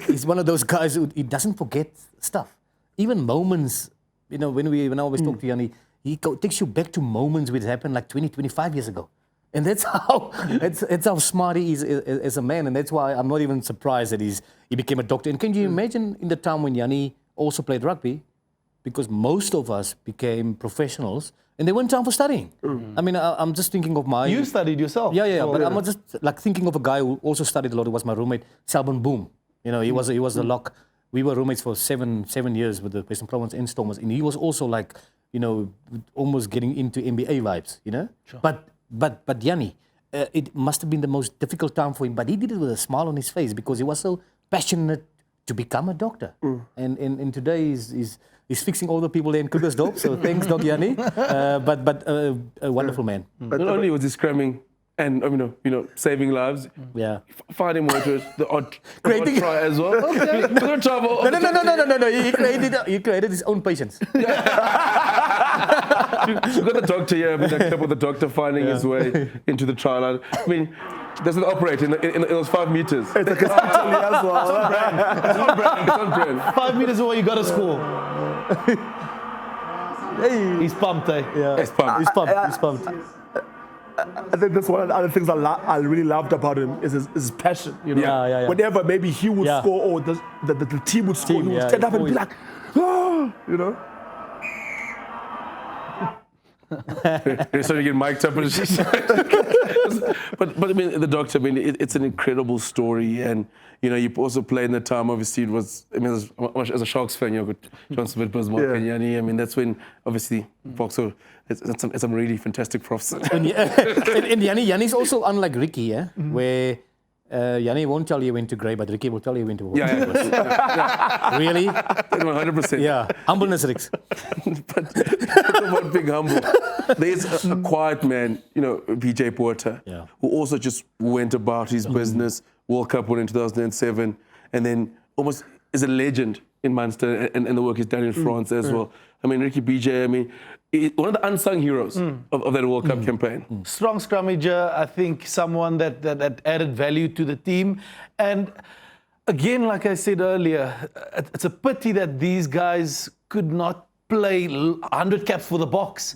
Speaker 1: He's one of those guys he doesn't forget stuff. Even moments, when I always talk to Yiani, he takes you back to moments which happened like 20, 25 years ago. And that's how smart he is as a man, and that's why I'm not even surprised that he became a doctor. And can you imagine in the time when Yiani also played rugby? Because most of us became professionals, and there weren't time for studying. I mean, I'm just thinking of my...
Speaker 3: You studied yourself.
Speaker 1: Yeah, but I'm just like thinking of a guy who also studied a lot. Who was my roommate, Selban Boom. He was the lock. We were roommates for seven years with the Western Province and Stormers, and he was also like, almost getting into NBA vibes, Sure. But Yiani, it must have been the most difficult time for him, but he did it with a smile on his face because he was so passionate to become a doctor. And today he's fixing all the people there in Krugersdorp, so thanks, Doc Yiani. But a wonderful man.
Speaker 4: Not only was he scrumming and saving lives, finding more to it, the odd try as well. Okay.
Speaker 1: No. He created his own patients.
Speaker 4: You've got the doctor here, the clip of the doctor finding his way into the trial line. I mean, doesn't operate in those 5 meters.
Speaker 2: It's like as well.
Speaker 4: It's on brand.
Speaker 3: 5 meters away, you got to score. He's pumped, eh?
Speaker 1: Yeah.
Speaker 4: He's pumped.
Speaker 2: I think that's one of the other things I really loved about him is his passion.
Speaker 1: Yeah.
Speaker 2: Whenever maybe he would score or the team would score, he would stand up and be like,
Speaker 4: So you get mic'd up, but I mean, the doctor. I mean, it's an incredible story, and you also played in the time. Obviously, it was. I mean, as a Sharks fan, you got John Smith, and Yiani. I mean, that's when obviously Boxer. It's some really fantastic profs.
Speaker 1: And Yiani's also unlike Ricky, where Yiani won't tell you when to grey, but Ricky will tell you when to walk.
Speaker 4: Yeah.
Speaker 1: Really?
Speaker 4: 100%.
Speaker 1: Yeah. Humbleness, Ricks.
Speaker 4: but about being humble, there's a quiet man, PJ Porter, who also just went about his business, World Cup win in 2007, and then almost is a legend in Munster and the work he's done in France as well. I mean, Ricky BJ, one of the unsung heroes of that World Cup campaign.
Speaker 3: Strong scrummager, I think someone that added value to the team. And again, like I said earlier, it's a pity that these guys could not play 100 caps for the Boks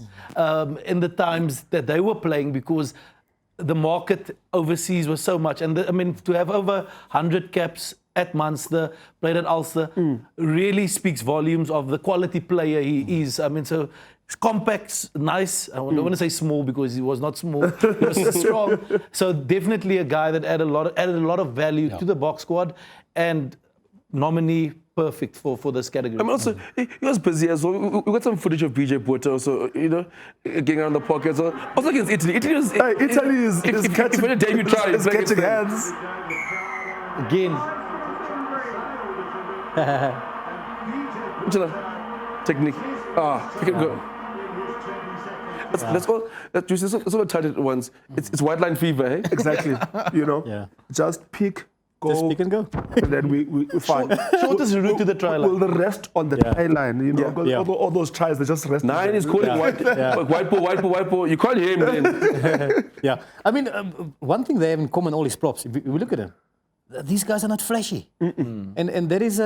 Speaker 3: in the times that they were playing, because the market overseas was so much. And to have over 100 caps at Munster, played at Ulster, really speaks volumes of the quality player he is. So it's compact, nice. I don't want to say small because he was not small. He was strong. So definitely a guy that added a lot of value to the Boks squad, and nominee perfect for this category.
Speaker 4: Also, he was busy as well. We got some footage of BJ Porter also, getting around the pocket as well. Also against Italy. Italy is
Speaker 2: catching hands.
Speaker 3: Again.
Speaker 4: Technique. Pick and go. That's all. That's all tight at once. It's white line fever, eh?
Speaker 2: Exactly. Just pick, go.
Speaker 1: Just pick and go.
Speaker 2: And then we find.
Speaker 3: Shortest route to the try line.
Speaker 2: Will the rest on the try line, you know, 'cause
Speaker 1: Yeah.
Speaker 2: all those tries, they just rest.
Speaker 4: 9 is calling white ball. You can't hear him then.
Speaker 1: Yeah. I mean, one thing they have in common, all these props, if we look at them, these guys are not flashy. And that is,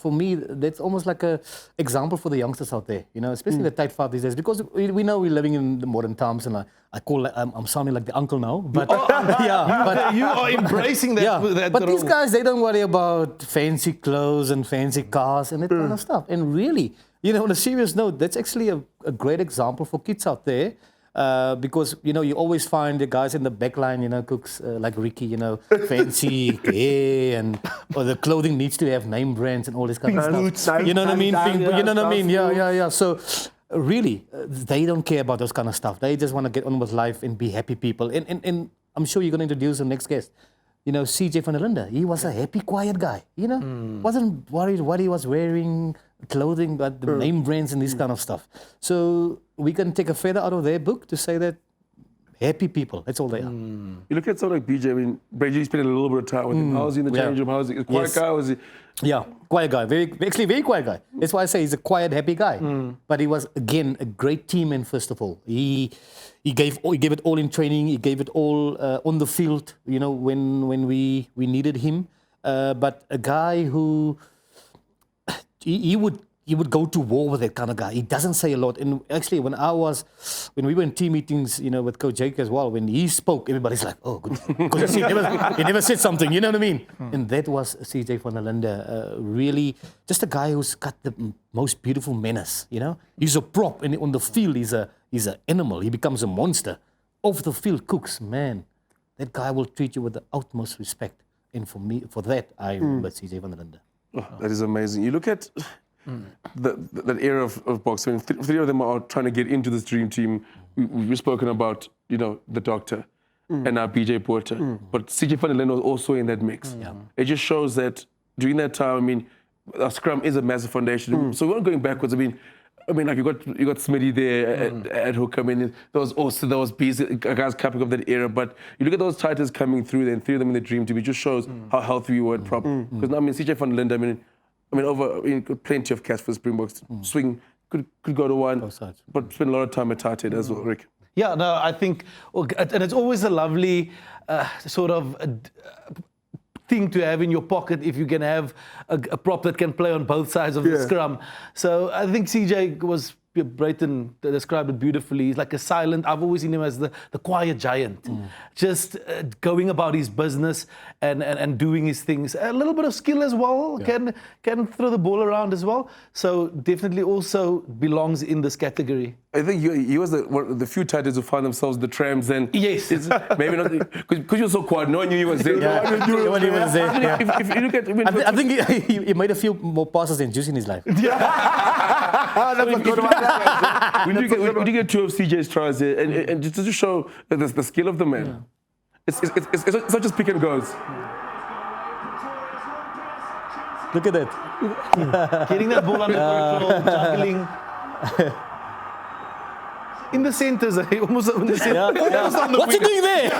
Speaker 1: for me, that's almost like a example for the youngsters out there, you know, especially the tight five these days, because we know we're living in the modern times, and I'm sounding like the uncle now, but but
Speaker 3: You are embracing that.
Speaker 1: yeah. But these guys, they don't worry about fancy clothes and fancy cars and that kind of stuff. And really, you know, on a serious note, that's actually a great example for kids out there. Because, you know, you always find the guys in the back line, you know, cooks like Ricky, you know, fancy hair, or the clothing needs to have name brands and all this kind of stuff. You know what I mean? You know what I mean? Yeah. So really, they don't care about those kind of stuff. They just want to get on with life and be happy people. And I'm sure you're going to introduce the next guest. You know, CJ Felinda, he was a happy, quiet guy, you know? Wasn't worried what he was wearing, clothing, but the name brands and this kind of stuff. So we can take a feather out of their book to say that happy people, that's all they are.
Speaker 4: You look at someone like BJ, I mean, BJ spent a little bit of time with him. How was he in the change room? How was he? A quiet guy? Was he?
Speaker 1: Yeah, quiet guy. Very quiet guy. That's why I say he's a quiet, happy guy. But he was, again, a great teamman, first of all. He gave it all in training. He gave it all on the field, you know, when we needed him. But a guy who, he would go to war with that kind of guy. He doesn't say a lot. And actually, when we were in team meetings, you know, with Coach Jake as well, when he spoke, everybody's like, oh, good. Because he never said something, you know what I mean? And that was CJ Felinda. Really, just a guy who's got the most beautiful manners, you know? He's a prop, and on the field, he's an animal. He becomes a monster. Off the field, cooks, man. That guy will treat you with the utmost respect. And for that, I remember CJ Felinda.
Speaker 4: Oh, that is amazing. You look at that era of boxing. Three of them are trying to get into this dream team. We've spoken about, you know, the doctor and now BJ Porter. But CJ Felinda was also in that mix. It just shows that during that time, I mean, our scrum is a massive foundation. So we're not going backwards. I mean, like you got Smitty there at hook. I mean, there was Bees, guys coming of that era. But you look at those titles coming through, then 3 of them in the dream team. It just shows how healthy we were at prop. Because now, I mean, CJ Felinda, I mean, plenty of cats for the Springboks. Swing could go to one, but spend a lot of time at Tighthead as well, Rick.
Speaker 3: Yeah, no, I think, and it's always a lovely sort of thing to have in your pocket if you can have a prop that can play on both sides of the scrum. So I think CJ was, Breyton described it beautifully. He's like a silent, I've always seen him as the quiet giant, just going about his business and doing his things. A little bit of skill as well, can throw the ball around as well. So definitely also belongs in this category.
Speaker 4: I think he was one of the few titles who found themselves the trams then.
Speaker 3: Yes.
Speaker 4: Maybe not, because you were so quiet, no one knew he was there.
Speaker 1: When he was there.
Speaker 4: If you look at,
Speaker 1: I think he made a few more passes than Juice in his life.
Speaker 2: That's a good one.
Speaker 4: we do get 2 of CJ's tries there, and just to show the skill of the man. It's not just pick and goes.
Speaker 1: Look at that.
Speaker 3: Getting that ball under control, juggling. In the centers, almost in the center.
Speaker 1: What's he doing there?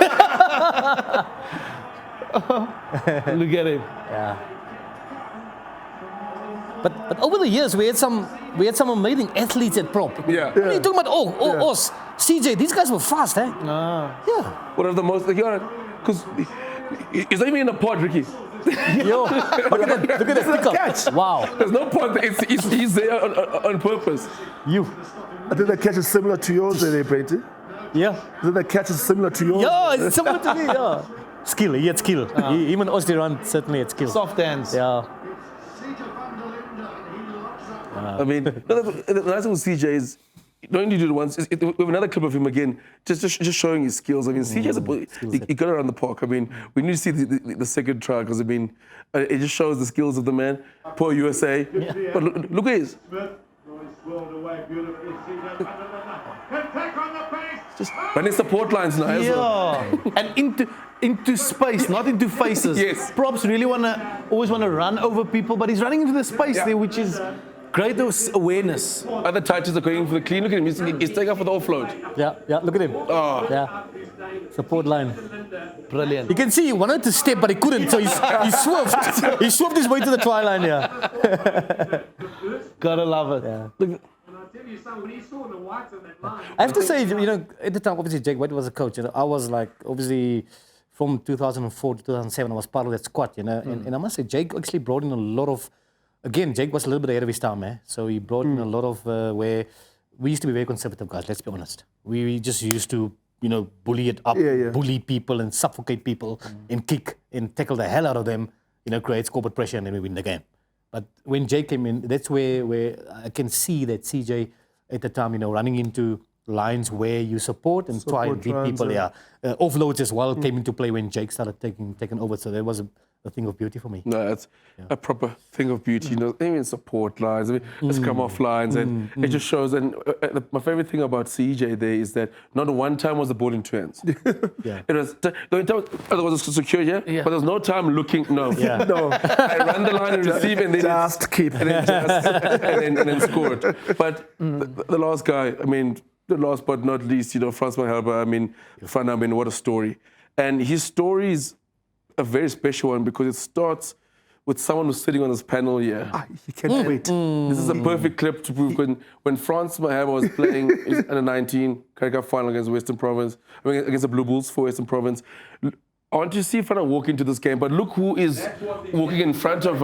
Speaker 3: Look at him.
Speaker 1: Yeah. But over the years, we had some amazing athletes at prop.
Speaker 4: Yeah.
Speaker 1: What are you talking about? Us, CJ, these guys were fast, eh? Yeah.
Speaker 4: One of the most, because he's not even in a pod, Ricky.
Speaker 1: Yo, look at that pickup.
Speaker 2: Catch.
Speaker 1: Wow.
Speaker 4: There's no pod. He's there on purpose.
Speaker 2: I think the catch is similar to yours, Breyton.
Speaker 1: Yeah.
Speaker 2: I think the catch is similar to yours.
Speaker 1: Yeah, it's similar to me, yeah. Skill, he had skill. Even Austin Randt certainly had skill.
Speaker 3: Soft hands.
Speaker 1: Yeah.
Speaker 4: I mean, the nice thing with CJ is, not only do it once, we have another clip of him again, just showing his skills. I mean, CJ, he got around the park. I mean, we need to see the second try, because, I mean, it just shows the skills of the man. Poor USA. Yeah. But look at his. Just running support lines now as well.
Speaker 3: And into space, not into faces.
Speaker 4: Yes.
Speaker 3: Props really always want to run over people, but he's running into the space there, which is Great awareness.
Speaker 4: Other titles are going for the clean. Look at him. He's taking up for the offload.
Speaker 1: Yeah, look at him.
Speaker 4: Oh.
Speaker 1: Yeah. Support line.
Speaker 3: Brilliant.
Speaker 1: You can see he wanted to step, but he couldn't, so he swerved. He swerved his way to the try line, yeah.
Speaker 3: Gotta love it.
Speaker 1: Yeah.
Speaker 3: Look,
Speaker 1: I have to say, at the time, obviously, Jake White was a coach. I was like, obviously, from 2004 to 2007, I was part of that squad, And I must say, Jake actually brought in a lot of. Again, Jake was a little bit ahead of his time, So he brought in a lot of where we used to be very conservative guys. Let's be honest. We just used to, bully it up, bully people and suffocate people, and kick and tackle the hell out of them. Create corporate pressure, and then we win the game. But when Jake came in, that's where I can see that CJ at the time, running into lines where you support and try and beat people. Offloads as well came into play when Jake started taking over. So that was a thing of beauty for me.
Speaker 4: No, it's a proper thing of beauty. Even support lines, the scrum off lines, and it just shows. And my favorite thing about CJ there is that not one time was the ball in two hands. It was the only time it was secure, but there was no time looking. No, no. I ran the line and receive, and then
Speaker 2: Just keep.
Speaker 4: and then scored. But the last guy, the last but not least, Frans Malherbe. Fun. What a story! And his story is a very special one because it starts with someone who's sitting on this panel here.
Speaker 2: He can't wait.
Speaker 4: This is a perfect clip to prove when Frans Malherbe was playing under 19 Currie Cup final against Western Province, against the Blue Bulls for Western Province. I want to see Frans walk into this game, but look who is walking in front of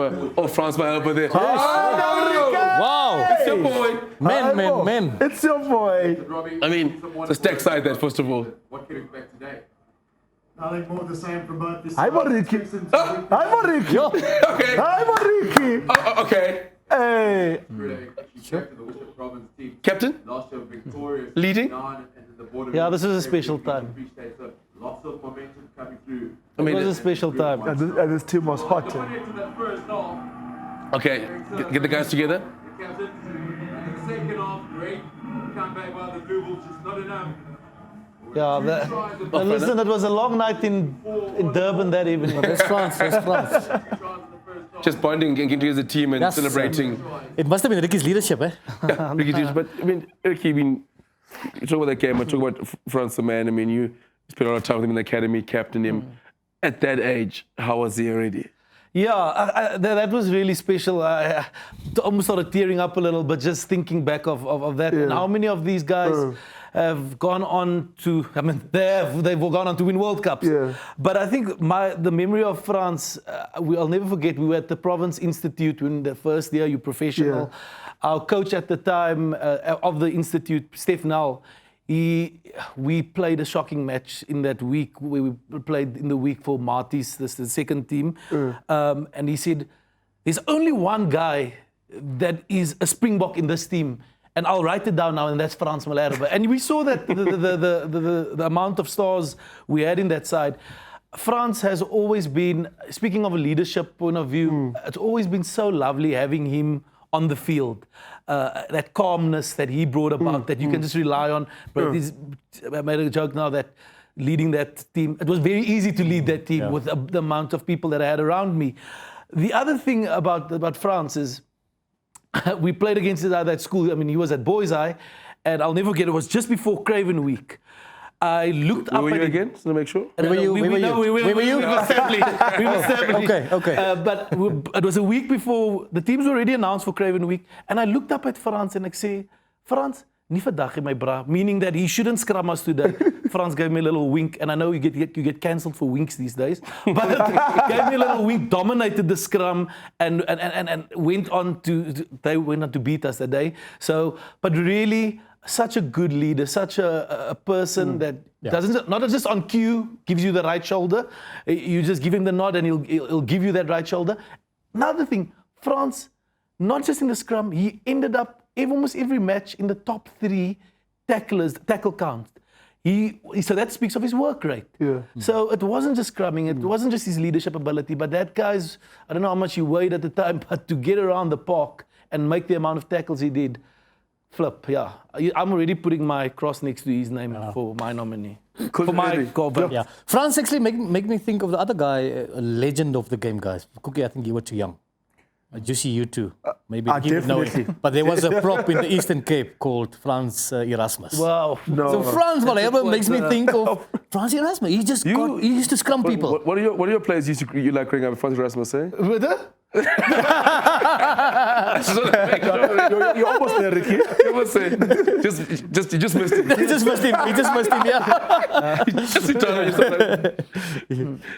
Speaker 4: Frans Malherbe there.
Speaker 1: Wow!
Speaker 4: It's your boy.
Speaker 1: Man.
Speaker 2: It's your boy.
Speaker 4: The stack side that first of all.
Speaker 5: What can we expect today? Nothing more the same from both this
Speaker 2: I'm Ricky.
Speaker 4: Okay. Okay.
Speaker 2: Hey.
Speaker 4: Captain? Leading?
Speaker 3: Yeah, this is a special time.
Speaker 5: Lots of momentum coming through.
Speaker 3: It was a special time.
Speaker 2: And this team was hot.
Speaker 4: Okay, get the guys together.
Speaker 5: Captain, second half, great comeback by the Blue Bulls, just not enough.
Speaker 3: Yeah, listen, it was a long night in Durban that evening.
Speaker 1: That's France.
Speaker 4: Just bonding and getting together as a team and celebrating.
Speaker 1: It must have been Ricky's leadership, eh?
Speaker 4: Yeah, Ricky James, but Ricky, you talk about that game, I talk about Frans the man. You spent a lot of time with him in the academy, captained him. At that age, how was he already?
Speaker 3: Yeah, that was really special. I almost started tearing up a little, but just thinking back of that. And how many of these guys have gone on to, they've gone on to win World Cups.
Speaker 2: Yeah.
Speaker 3: But I think the memory of Frans, I'll never forget, we were at the Province Institute in the first year, you professional. Yeah. Our coach at the time of the Institute, Steph Null, we played a shocking match in that week. We played in the week for Marty's, the second team. And he said, there's only one guy that is a Springbok in this team. And I'll write it down now, and that's Frans Malherbe. And we saw that the amount of stars we had in that side. Frans has always been, speaking of a leadership point of view, it's always been so lovely having him on the field. That calmness that he brought about, that you can just rely on. But I made a joke now that leading that team, it was very easy to lead that team with the amount of people that I had around me. The other thing about Frans is, we played against each other at school. He was at Boys Eye, and I'll never forget, it was just before Craven Week. I looked up
Speaker 4: Where were
Speaker 3: at
Speaker 4: you again? So to make sure.
Speaker 1: Where were you?
Speaker 3: We were established.
Speaker 1: Okay.
Speaker 3: But it was a week before the teams were already announced for Craven Week, and I looked up at Frans and I say, Frans, nie vandag my bra, meaning that he shouldn't scrum us today. Frans gave me a little wink, and I know you get cancelled for winks these days, but gave me a little wink, dominated the scrum, and went on to beat us that day. So, but really, such a good leader, such a person that doesn't, not just on cue, gives you the right shoulder. You just give him the nod and he'll give you that right shoulder. Another thing, Frans, not just in the scrum, he ended up almost every match in the top 3 tackle count. So that speaks of his work rate. Yeah. So it wasn't just scrumming, it wasn't just his leadership ability, but that guy's, I don't know how much he weighed at the time, but to get around the park and make the amount of tackles he did, flip, yeah. I'm already putting my cross next to his name for my nominee. For my cover.
Speaker 1: Yeah. Frans actually make me think of the other guy, a legend of the game, guys. Cookie, I think you were too young. Juicy, you too. Maybe you would know it.
Speaker 2: definitely.
Speaker 1: But there was a prop in the Eastern Cape called Frans Erasmus.
Speaker 3: Wow.
Speaker 1: So Frans Malherbe makes me
Speaker 3: quite,
Speaker 1: think of Frans Erasmus. He used to scrum people.
Speaker 4: What are your players you like growing up? Frans Erasmus, eh?
Speaker 3: With her?
Speaker 2: You're almost there, Ricky.
Speaker 4: You must say, you just missed it.
Speaker 1: He just missed him. Yeah.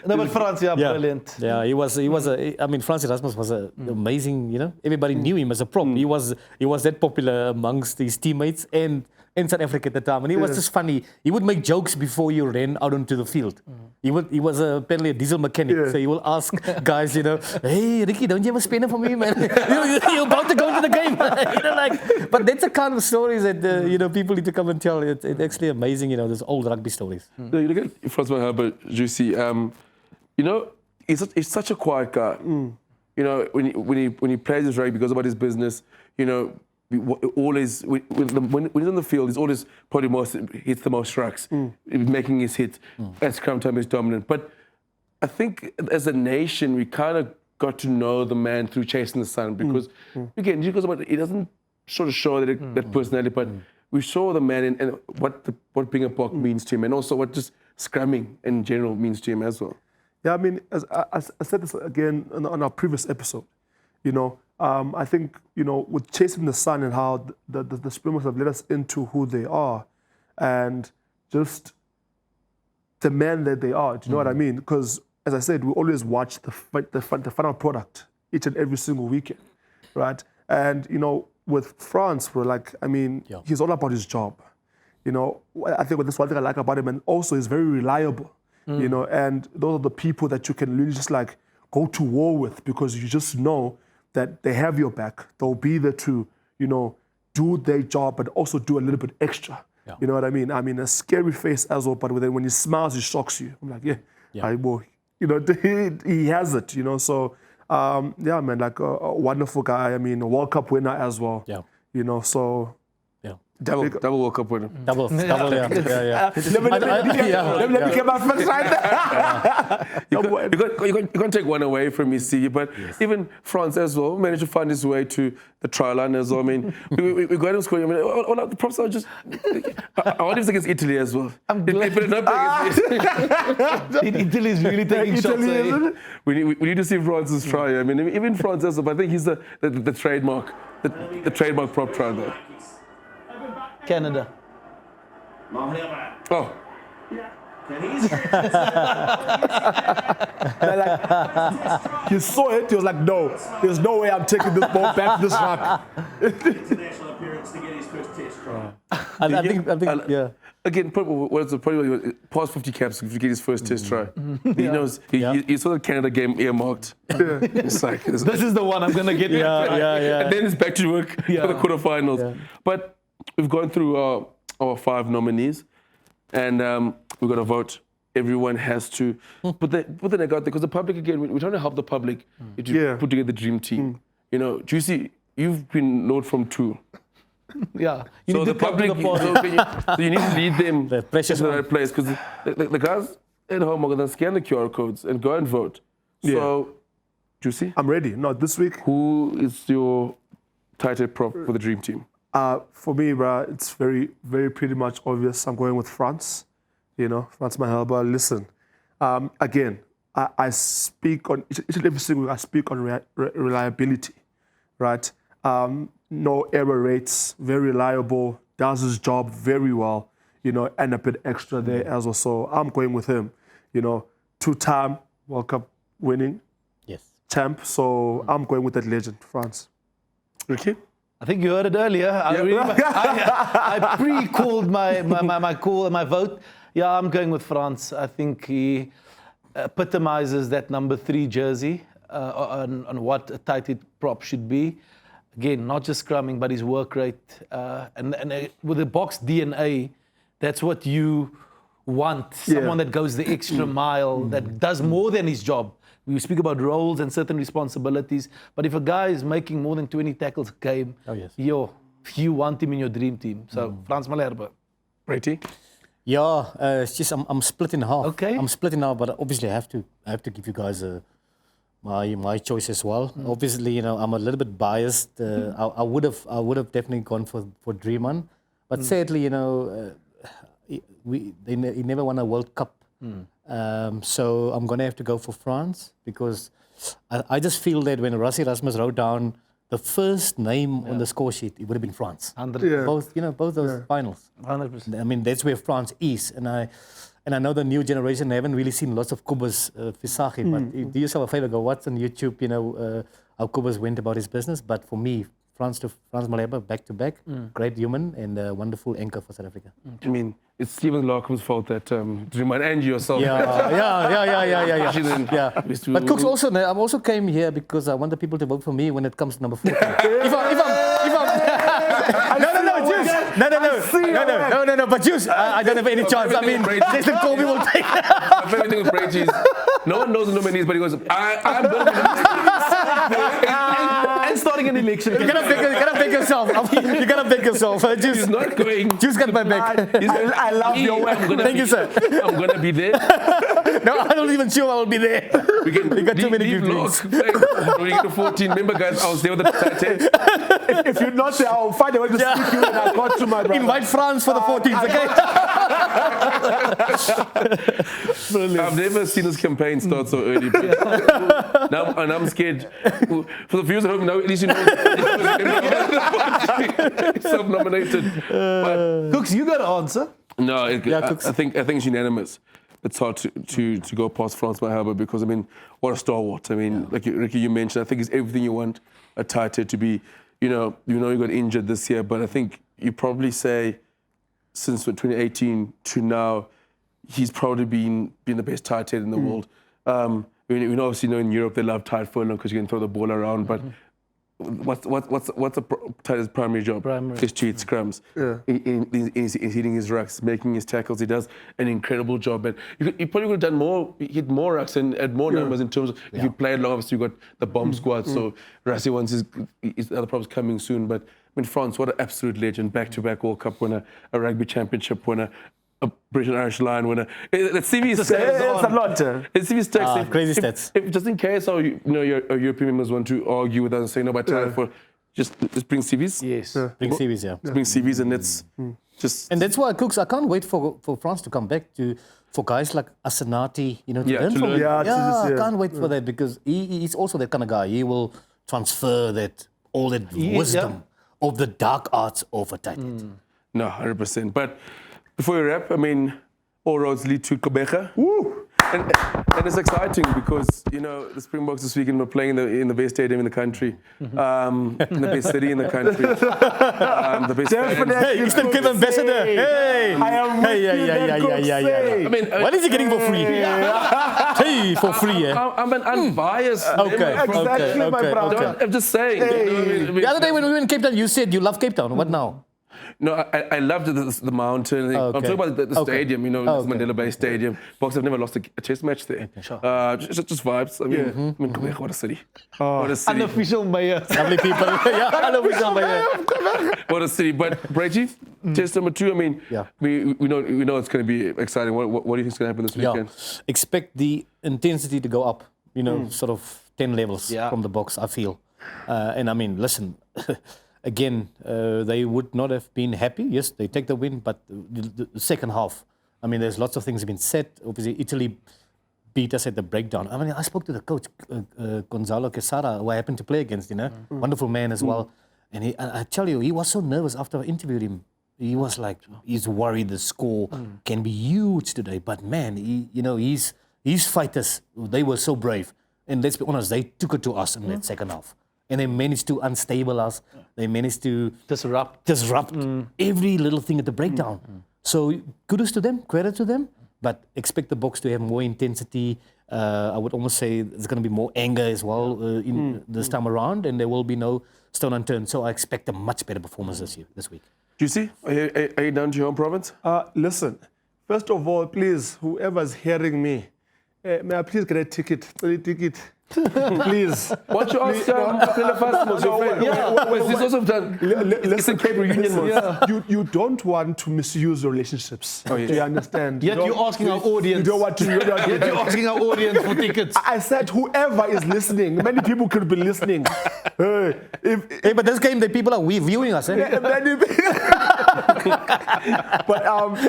Speaker 3: No, but France, brilliant.
Speaker 1: Yeah, he was I mean, Frans Erasmus was an amazing, everybody knew him as a prop. He was that popular amongst his teammates and in South Africa at the time. And he was just funny. He would make jokes before you ran out onto the field. He was apparently a diesel mechanic. So he will ask guys, hey, Ricky, don't you have a spinner for me, man? You're about to go into the game. But that's the kind of stories that, people need to come and tell. It's actually amazing, those old rugby stories.
Speaker 4: No, you look at Frans Malherbe, Juicy. He's such a quiet guy. When he plays his rugby, he goes about his business. Always when he's on the field, he's always probably hits the most strikes, making his hit. At scrum time, he's dominant. But I think as a nation, we kind of got to know the man through Chasing the Sun because, again, he doesn't sort of show that personality, but we saw the man and what being a Bok means to him, and also what just scrumming in general means to him as well.
Speaker 2: Yeah, I mean, as I said this again on our previous episode, I think, with Chasing the Sun and how the Springboks have led us into who they are and just the man that they are. Do you know what I mean? Because, as I said, we always watch the final product each and every single weekend, right? And, with France, he's all about his job. I think that's one thing I like about him, and also he's very reliable, and those are the people that you can really just go to war with because you just know that they have your back. They'll be there to, do their job, but also do a little bit extra. Yeah. You know what I mean? I mean, a scary face as well, but when he smiles, he shocks you. I'm like, he has it, So, man, a wonderful guy. I mean, a World Cup winner as well. Yeah. So...
Speaker 4: Double World Cup winner.
Speaker 1: Double, yeah.
Speaker 2: Let me get my first right there.
Speaker 4: You can't take one away from me, see, but even France as well managed to find his way to the try line as well. I mean, we got him scoring. I mean, the props are just. I want him against Italy as well.
Speaker 3: I'm glad. Italy is really taking shots.
Speaker 4: We need to see France's try. I mean, even France as well. But I think he's the trademark, the trademark prop try though.
Speaker 3: Canada.
Speaker 4: Oh.
Speaker 2: He saw it, he was like, no, there's no way I'm taking this ball back to this rock.
Speaker 5: International appearance to get his first test try.
Speaker 1: I think, yeah.
Speaker 4: Again, probably past 50 caps to get his first test try. He knows, he saw the Canada game earmarked. It's like,
Speaker 3: this is the one I'm going to get.
Speaker 1: Yeah.
Speaker 4: And then it's back to work for the quarterfinals. Yeah. But we've gone through our 5 nominees, and we've got to vote. Everyone has to put their neck out there because the public, again, we're trying to help the public to put together the dream team. Juicy, you've been known from 2.
Speaker 3: Yeah.
Speaker 4: So the public, so you need to lead them to the right place because the guys at home are going to scan the QR codes and go and vote. So, Juicy?
Speaker 2: I'm ready. No, this week.
Speaker 4: Who is your Tighthead prop for the dream team?
Speaker 2: For me, bro, it's very, very pretty much obvious. I'm going with France. Frans Malherbe. Listen, again, I speak on each and every single week. I speak on reliability, right? No error rates, very reliable, does his job very well, and a bit extra there as well. So I'm going with him. 2-time World Cup winning champ. So I'm going with that legend, France.
Speaker 4: Ricky?
Speaker 3: I think you heard it earlier. I pre-called my call and my vote. Yeah, I'm going with France. I think he epitomizes that number 3 jersey on what a Tighthead prop should be. Again, not just scrumming, but his work rate. And with the box DNA, that's what you want. Someone that goes the extra mile, that does more than his job. We speak about roles and certain responsibilities, but if a guy is making more than 20 tackles a game, you want him in your dream team. So, Frans Malherbe.
Speaker 4: Breyton?
Speaker 1: Yeah, it's just I'm split in half.
Speaker 3: Okay.
Speaker 1: I'm split in half, but obviously I have to give you guys my choice as well. Obviously, you know, I'm a little bit biased. I would have definitely gone for Dreaman, but sadly, you know, he never won a World Cup. So I'm gonna have to go for France because I just feel that when Rassie Rasmus wrote down the first name on the score sheet, it would have been France.
Speaker 3: 100%.
Speaker 2: Yeah.
Speaker 1: Both those finals.
Speaker 3: 100%.
Speaker 1: I mean, that's where France is, and I know the new generation haven't really seen lots of Kubasaki, but do yourself a favor, go watch on YouTube, you know, how Kubas went about his business. But for me, Frans Malherbe, back to back, great human and a wonderful anchor for South Africa.
Speaker 4: I mean, it's Stephen Larkham's fault that Dreaman and yourself.
Speaker 1: Yeah.
Speaker 4: We still-
Speaker 1: But Cooks also, I also came here because I want the people to vote for me when it comes to number 14. No, but Juice, I don't have any chance. I mean, Jason Colby will take it.
Speaker 4: My favorite thing with Breyton is no one knows the nominees, but he goes, I'm going to
Speaker 3: And starting an election.
Speaker 1: You gotta pick yourself. You gotta pick yourself. Juice,
Speaker 4: He's not going.
Speaker 1: Juice got my back.
Speaker 2: I love your way.
Speaker 1: Thank you, sir.
Speaker 4: I'm going to be there.
Speaker 1: No, I'm not even sure I will be there.
Speaker 4: We can
Speaker 1: You got too many
Speaker 4: leave
Speaker 1: good
Speaker 4: Locke.
Speaker 1: things.
Speaker 4: When you get to 14, remember guys, I was there with the Tighthead.
Speaker 2: If you're not there, I'll find a way to speak you when I got to my brother.
Speaker 1: Invite France for the 14th, okay?
Speaker 4: I've never seen this campaign start so early. Now, and I'm scared. For the viewers at home, now at least you know it's self-nominated. But
Speaker 3: Cooks, you got an answer.
Speaker 4: no,
Speaker 1: Cooks.
Speaker 4: I think it's unanimous. It's hard to go past Frans Malherbe because, I mean, what a stalwart. I mean, like Ricky, you mentioned, I think it's everything you want a Tighthead to be. You know you got injured this year, but I think you probably say since 2018 to now, he's probably been the best Tighthead in the world. We obviously know in Europe they love tight furlong because you can throw the ball around, but what's a Tighthead's primary job? Is cheat scrums. He's hitting his rucks, making his tackles. He does an incredible job, and you probably would have done more, hit more rucks and had more numbers in terms of if you played long. Obviously, you got the bomb squad. So Rassie wants his other problems coming soon, but. I mean, France, what an absolute legend, back-to-back World Cup winner, a rugby championship winner, a British and Irish Lion winner. The CV
Speaker 2: It's a lot.
Speaker 4: It's CV stats.
Speaker 1: Crazy stats.
Speaker 4: If just in case your European members want to argue with us and say no, but just bring CVs.
Speaker 3: Yes.
Speaker 1: Bring CVs, yeah.
Speaker 4: Bring CVs and let's just.
Speaker 1: And that's why, Cooks, I can't wait for France to come back for guys like Asenati, to learn
Speaker 4: to
Speaker 1: from
Speaker 4: learn.
Speaker 1: him. I can't wait for that because he's also that kind of guy. He will transfer all that wisdom of the dark arts of a Tighthead.
Speaker 4: No, 100%. But before we wrap, I mean, all roads lead to Kobeka.
Speaker 2: Woo!
Speaker 4: And it's exciting because, the Springboks this weekend were playing in the best stadium in the country, in the best city in the country. The best
Speaker 2: Definitely.
Speaker 1: Hey, Eastern Cape ambassador. Hey.
Speaker 2: I am with
Speaker 1: Yeah.
Speaker 4: I mean,
Speaker 1: What is he getting for free? Hey, for free, yeah.
Speaker 4: I'm an unbiased.
Speaker 1: Okay,
Speaker 2: Exactly, my
Speaker 1: okay.
Speaker 2: brother.
Speaker 4: I'm just saying.
Speaker 1: The other day when we were in Cape Town, you said you love Cape Town. What now?
Speaker 4: No, I loved the mountain. I'm talking about the stadium, Mandela Bay Stadium. Box have never lost a chess match there.
Speaker 1: Sure.
Speaker 4: Just vibes. I mean, Kobeka, what a city. What a city.
Speaker 3: Unofficial mayor.
Speaker 1: Lovely people. Unofficial mayor.
Speaker 4: What a city. But Breyton, test number 2, I mean, we know it's going to be exciting. What do you think is going to happen this weekend?
Speaker 1: Expect the intensity to go up, sort of 10 levels from the box, I feel. And I mean, listen, again, they would not have been happy. Yes, they take the win, but the second half, I mean, there's lots of things have been said. Obviously, Italy beat us at the breakdown. I mean, I spoke to the coach, Gonzalo Quesada, who I happened to play against, wonderful man as well. And I tell you, he was so nervous after I interviewed him. He was like, he's worried the score can be huge today. But man, his fighters, they were so brave. And let's be honest, they took it to us in that second half. And they managed to unstable us. They managed to disrupt every little thing at the breakdown. So kudos to them, credit to them. But expect the box to have more intensity. I would almost say there's going to be more anger as well this time around, and there will be no stone unturned. So I expect a much better performance this week.
Speaker 4: Juicy, are you down to your own province?
Speaker 2: Listen, first of all, please, whoever's hearing me, may I please get a ticket? Please.
Speaker 4: Why don't you ask Felinda first, Mos, your friend?
Speaker 2: wait,
Speaker 4: This also done. It's a Cape reunion, Mos.
Speaker 2: You don't want to misuse your relationships.
Speaker 4: Oh, yes.
Speaker 2: Do you understand?
Speaker 3: Yet
Speaker 2: You
Speaker 3: you're
Speaker 2: don't-
Speaker 3: asking our audience.
Speaker 2: You don't want to.
Speaker 3: Yet you're asking our audience for tickets.
Speaker 2: I said whoever is listening. Many people could be listening.
Speaker 1: Hey, but this game, the people are viewing us. Eh?
Speaker 2: But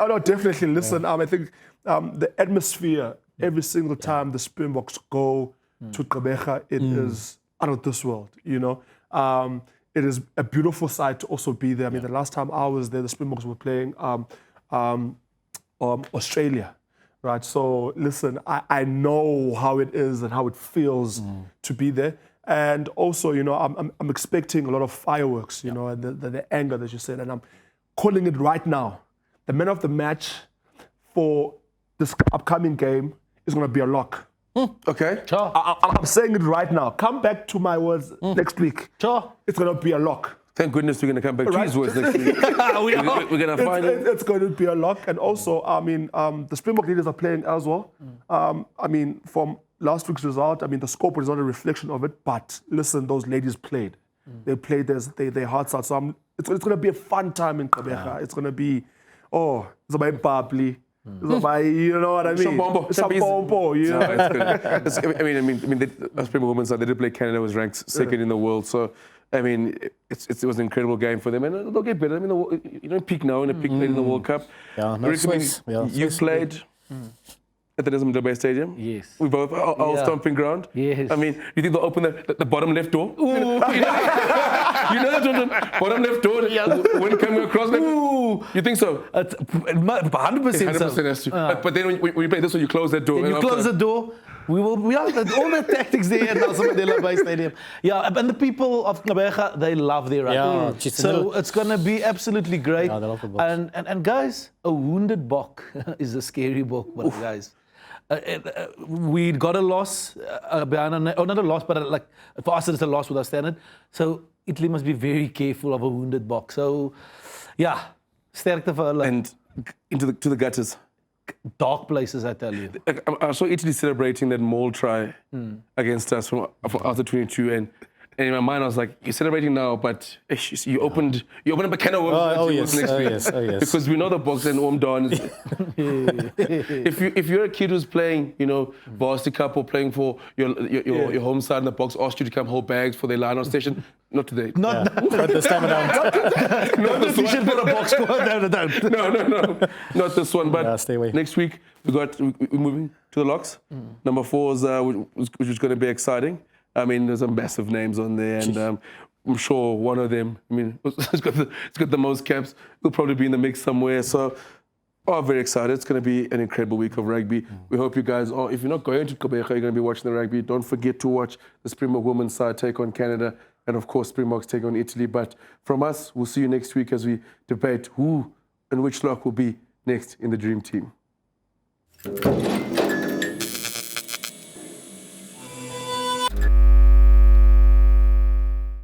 Speaker 2: no, definitely listen. I think the atmosphere every single time the Springboks go to Gqeberha, it is out of this world. You know, it is a beautiful sight to also be there. I mean, the last time I was there, the Springboks were playing Australia. Right, so listen, I know how it is and how it feels to be there. And also, you know, I'm expecting a lot of fireworks, you know, and the anger that you said, and I'm calling it right now. The man of the match for this upcoming game is going to be a lock.
Speaker 4: Okay.
Speaker 3: Sure.
Speaker 2: I'm saying it right now. Come back to my words next week.
Speaker 3: Sure.
Speaker 2: It's going to be a lock.
Speaker 4: Thank goodness we're going to come back to
Speaker 2: Right.
Speaker 4: his words next week. We're going to find him.
Speaker 2: It's going to be a lock. And also, I mean, the Springbok leaders are playing as well. I mean, from last week's result, I mean, the scoreboard is not a reflection of it. But listen, those ladies played. They played their hearts out. So it's going to be a fun time in Gqeberha. It's going to be, it's about bubbly. It's about, you know what I mean?
Speaker 4: Shampombo.
Speaker 2: Shampombo, you know.
Speaker 4: No, it's good. I mean, the Springbok women's side, they did play Canada, was ranked second in the world. So, I mean, it was an incredible game for them, and they'll get better. I mean, you don't peak now in a peak late in the World Cup.
Speaker 1: Yeah, no,
Speaker 4: Rick, I mean,
Speaker 1: Swiss. Yeah,
Speaker 4: you
Speaker 1: Swiss
Speaker 4: played at the Nelson Mandela Bay Stadium.
Speaker 3: Yes.
Speaker 4: We both our stomping ground.
Speaker 3: Yes.
Speaker 4: I mean, you think they'll open the bottom left door? You know that, Jordan? Bottom left door. When coming across, like, you think so?
Speaker 3: 100%
Speaker 4: 100%
Speaker 3: so.
Speaker 4: has to. But then when you play this one, you close that door.
Speaker 3: And you
Speaker 4: after-
Speaker 3: close the door. We are all the tactics there at Nelson Mandela Bay Stadium. Yeah, and the people of Gqeberha, they love their rugby.
Speaker 1: Yeah, just a
Speaker 3: so
Speaker 1: little-
Speaker 3: it's going to be absolutely great.
Speaker 1: Yeah, they love the box.
Speaker 3: And guys, a wounded bok is a scary bok, but guys. We got a loss, not a loss, but like for us it's a loss with our standard. So Italy must be very careful of a wounded bok. So, yeah, sterkte vir hulle.
Speaker 4: And to the gutters.
Speaker 3: Dark places, I tell you.
Speaker 4: I saw Italy celebrating that maul try against us from after 22, and in my mind I was like, you're celebrating now, but you opened up a can of worms next week. Because we know the box and Om Don. If you're a kid who's playing, you know, varsity cup or playing for your home side and the box asked you to come hold bags for their line-out station, not today.
Speaker 1: Not this time around.
Speaker 3: Not this one. Put a box score down.
Speaker 4: No, not this one. But
Speaker 1: Yeah, stay away.
Speaker 4: next week we're moving to the locks. Number 4 is which is going to be exciting. I mean, there's some massive names on there, and I'm sure one of them. I mean, it's got the most caps. Will probably be in the mix somewhere. So, very excited. It's going to be an incredible week of rugby. We hope you guys are. If you're not going to Gqeberha, you're going to be watching the rugby. Don't forget to watch the Springbok women's side take on Canada, and of course, Springboks take on Italy. But from us, we'll see you next week as we debate who and which lock will be next in the dream team.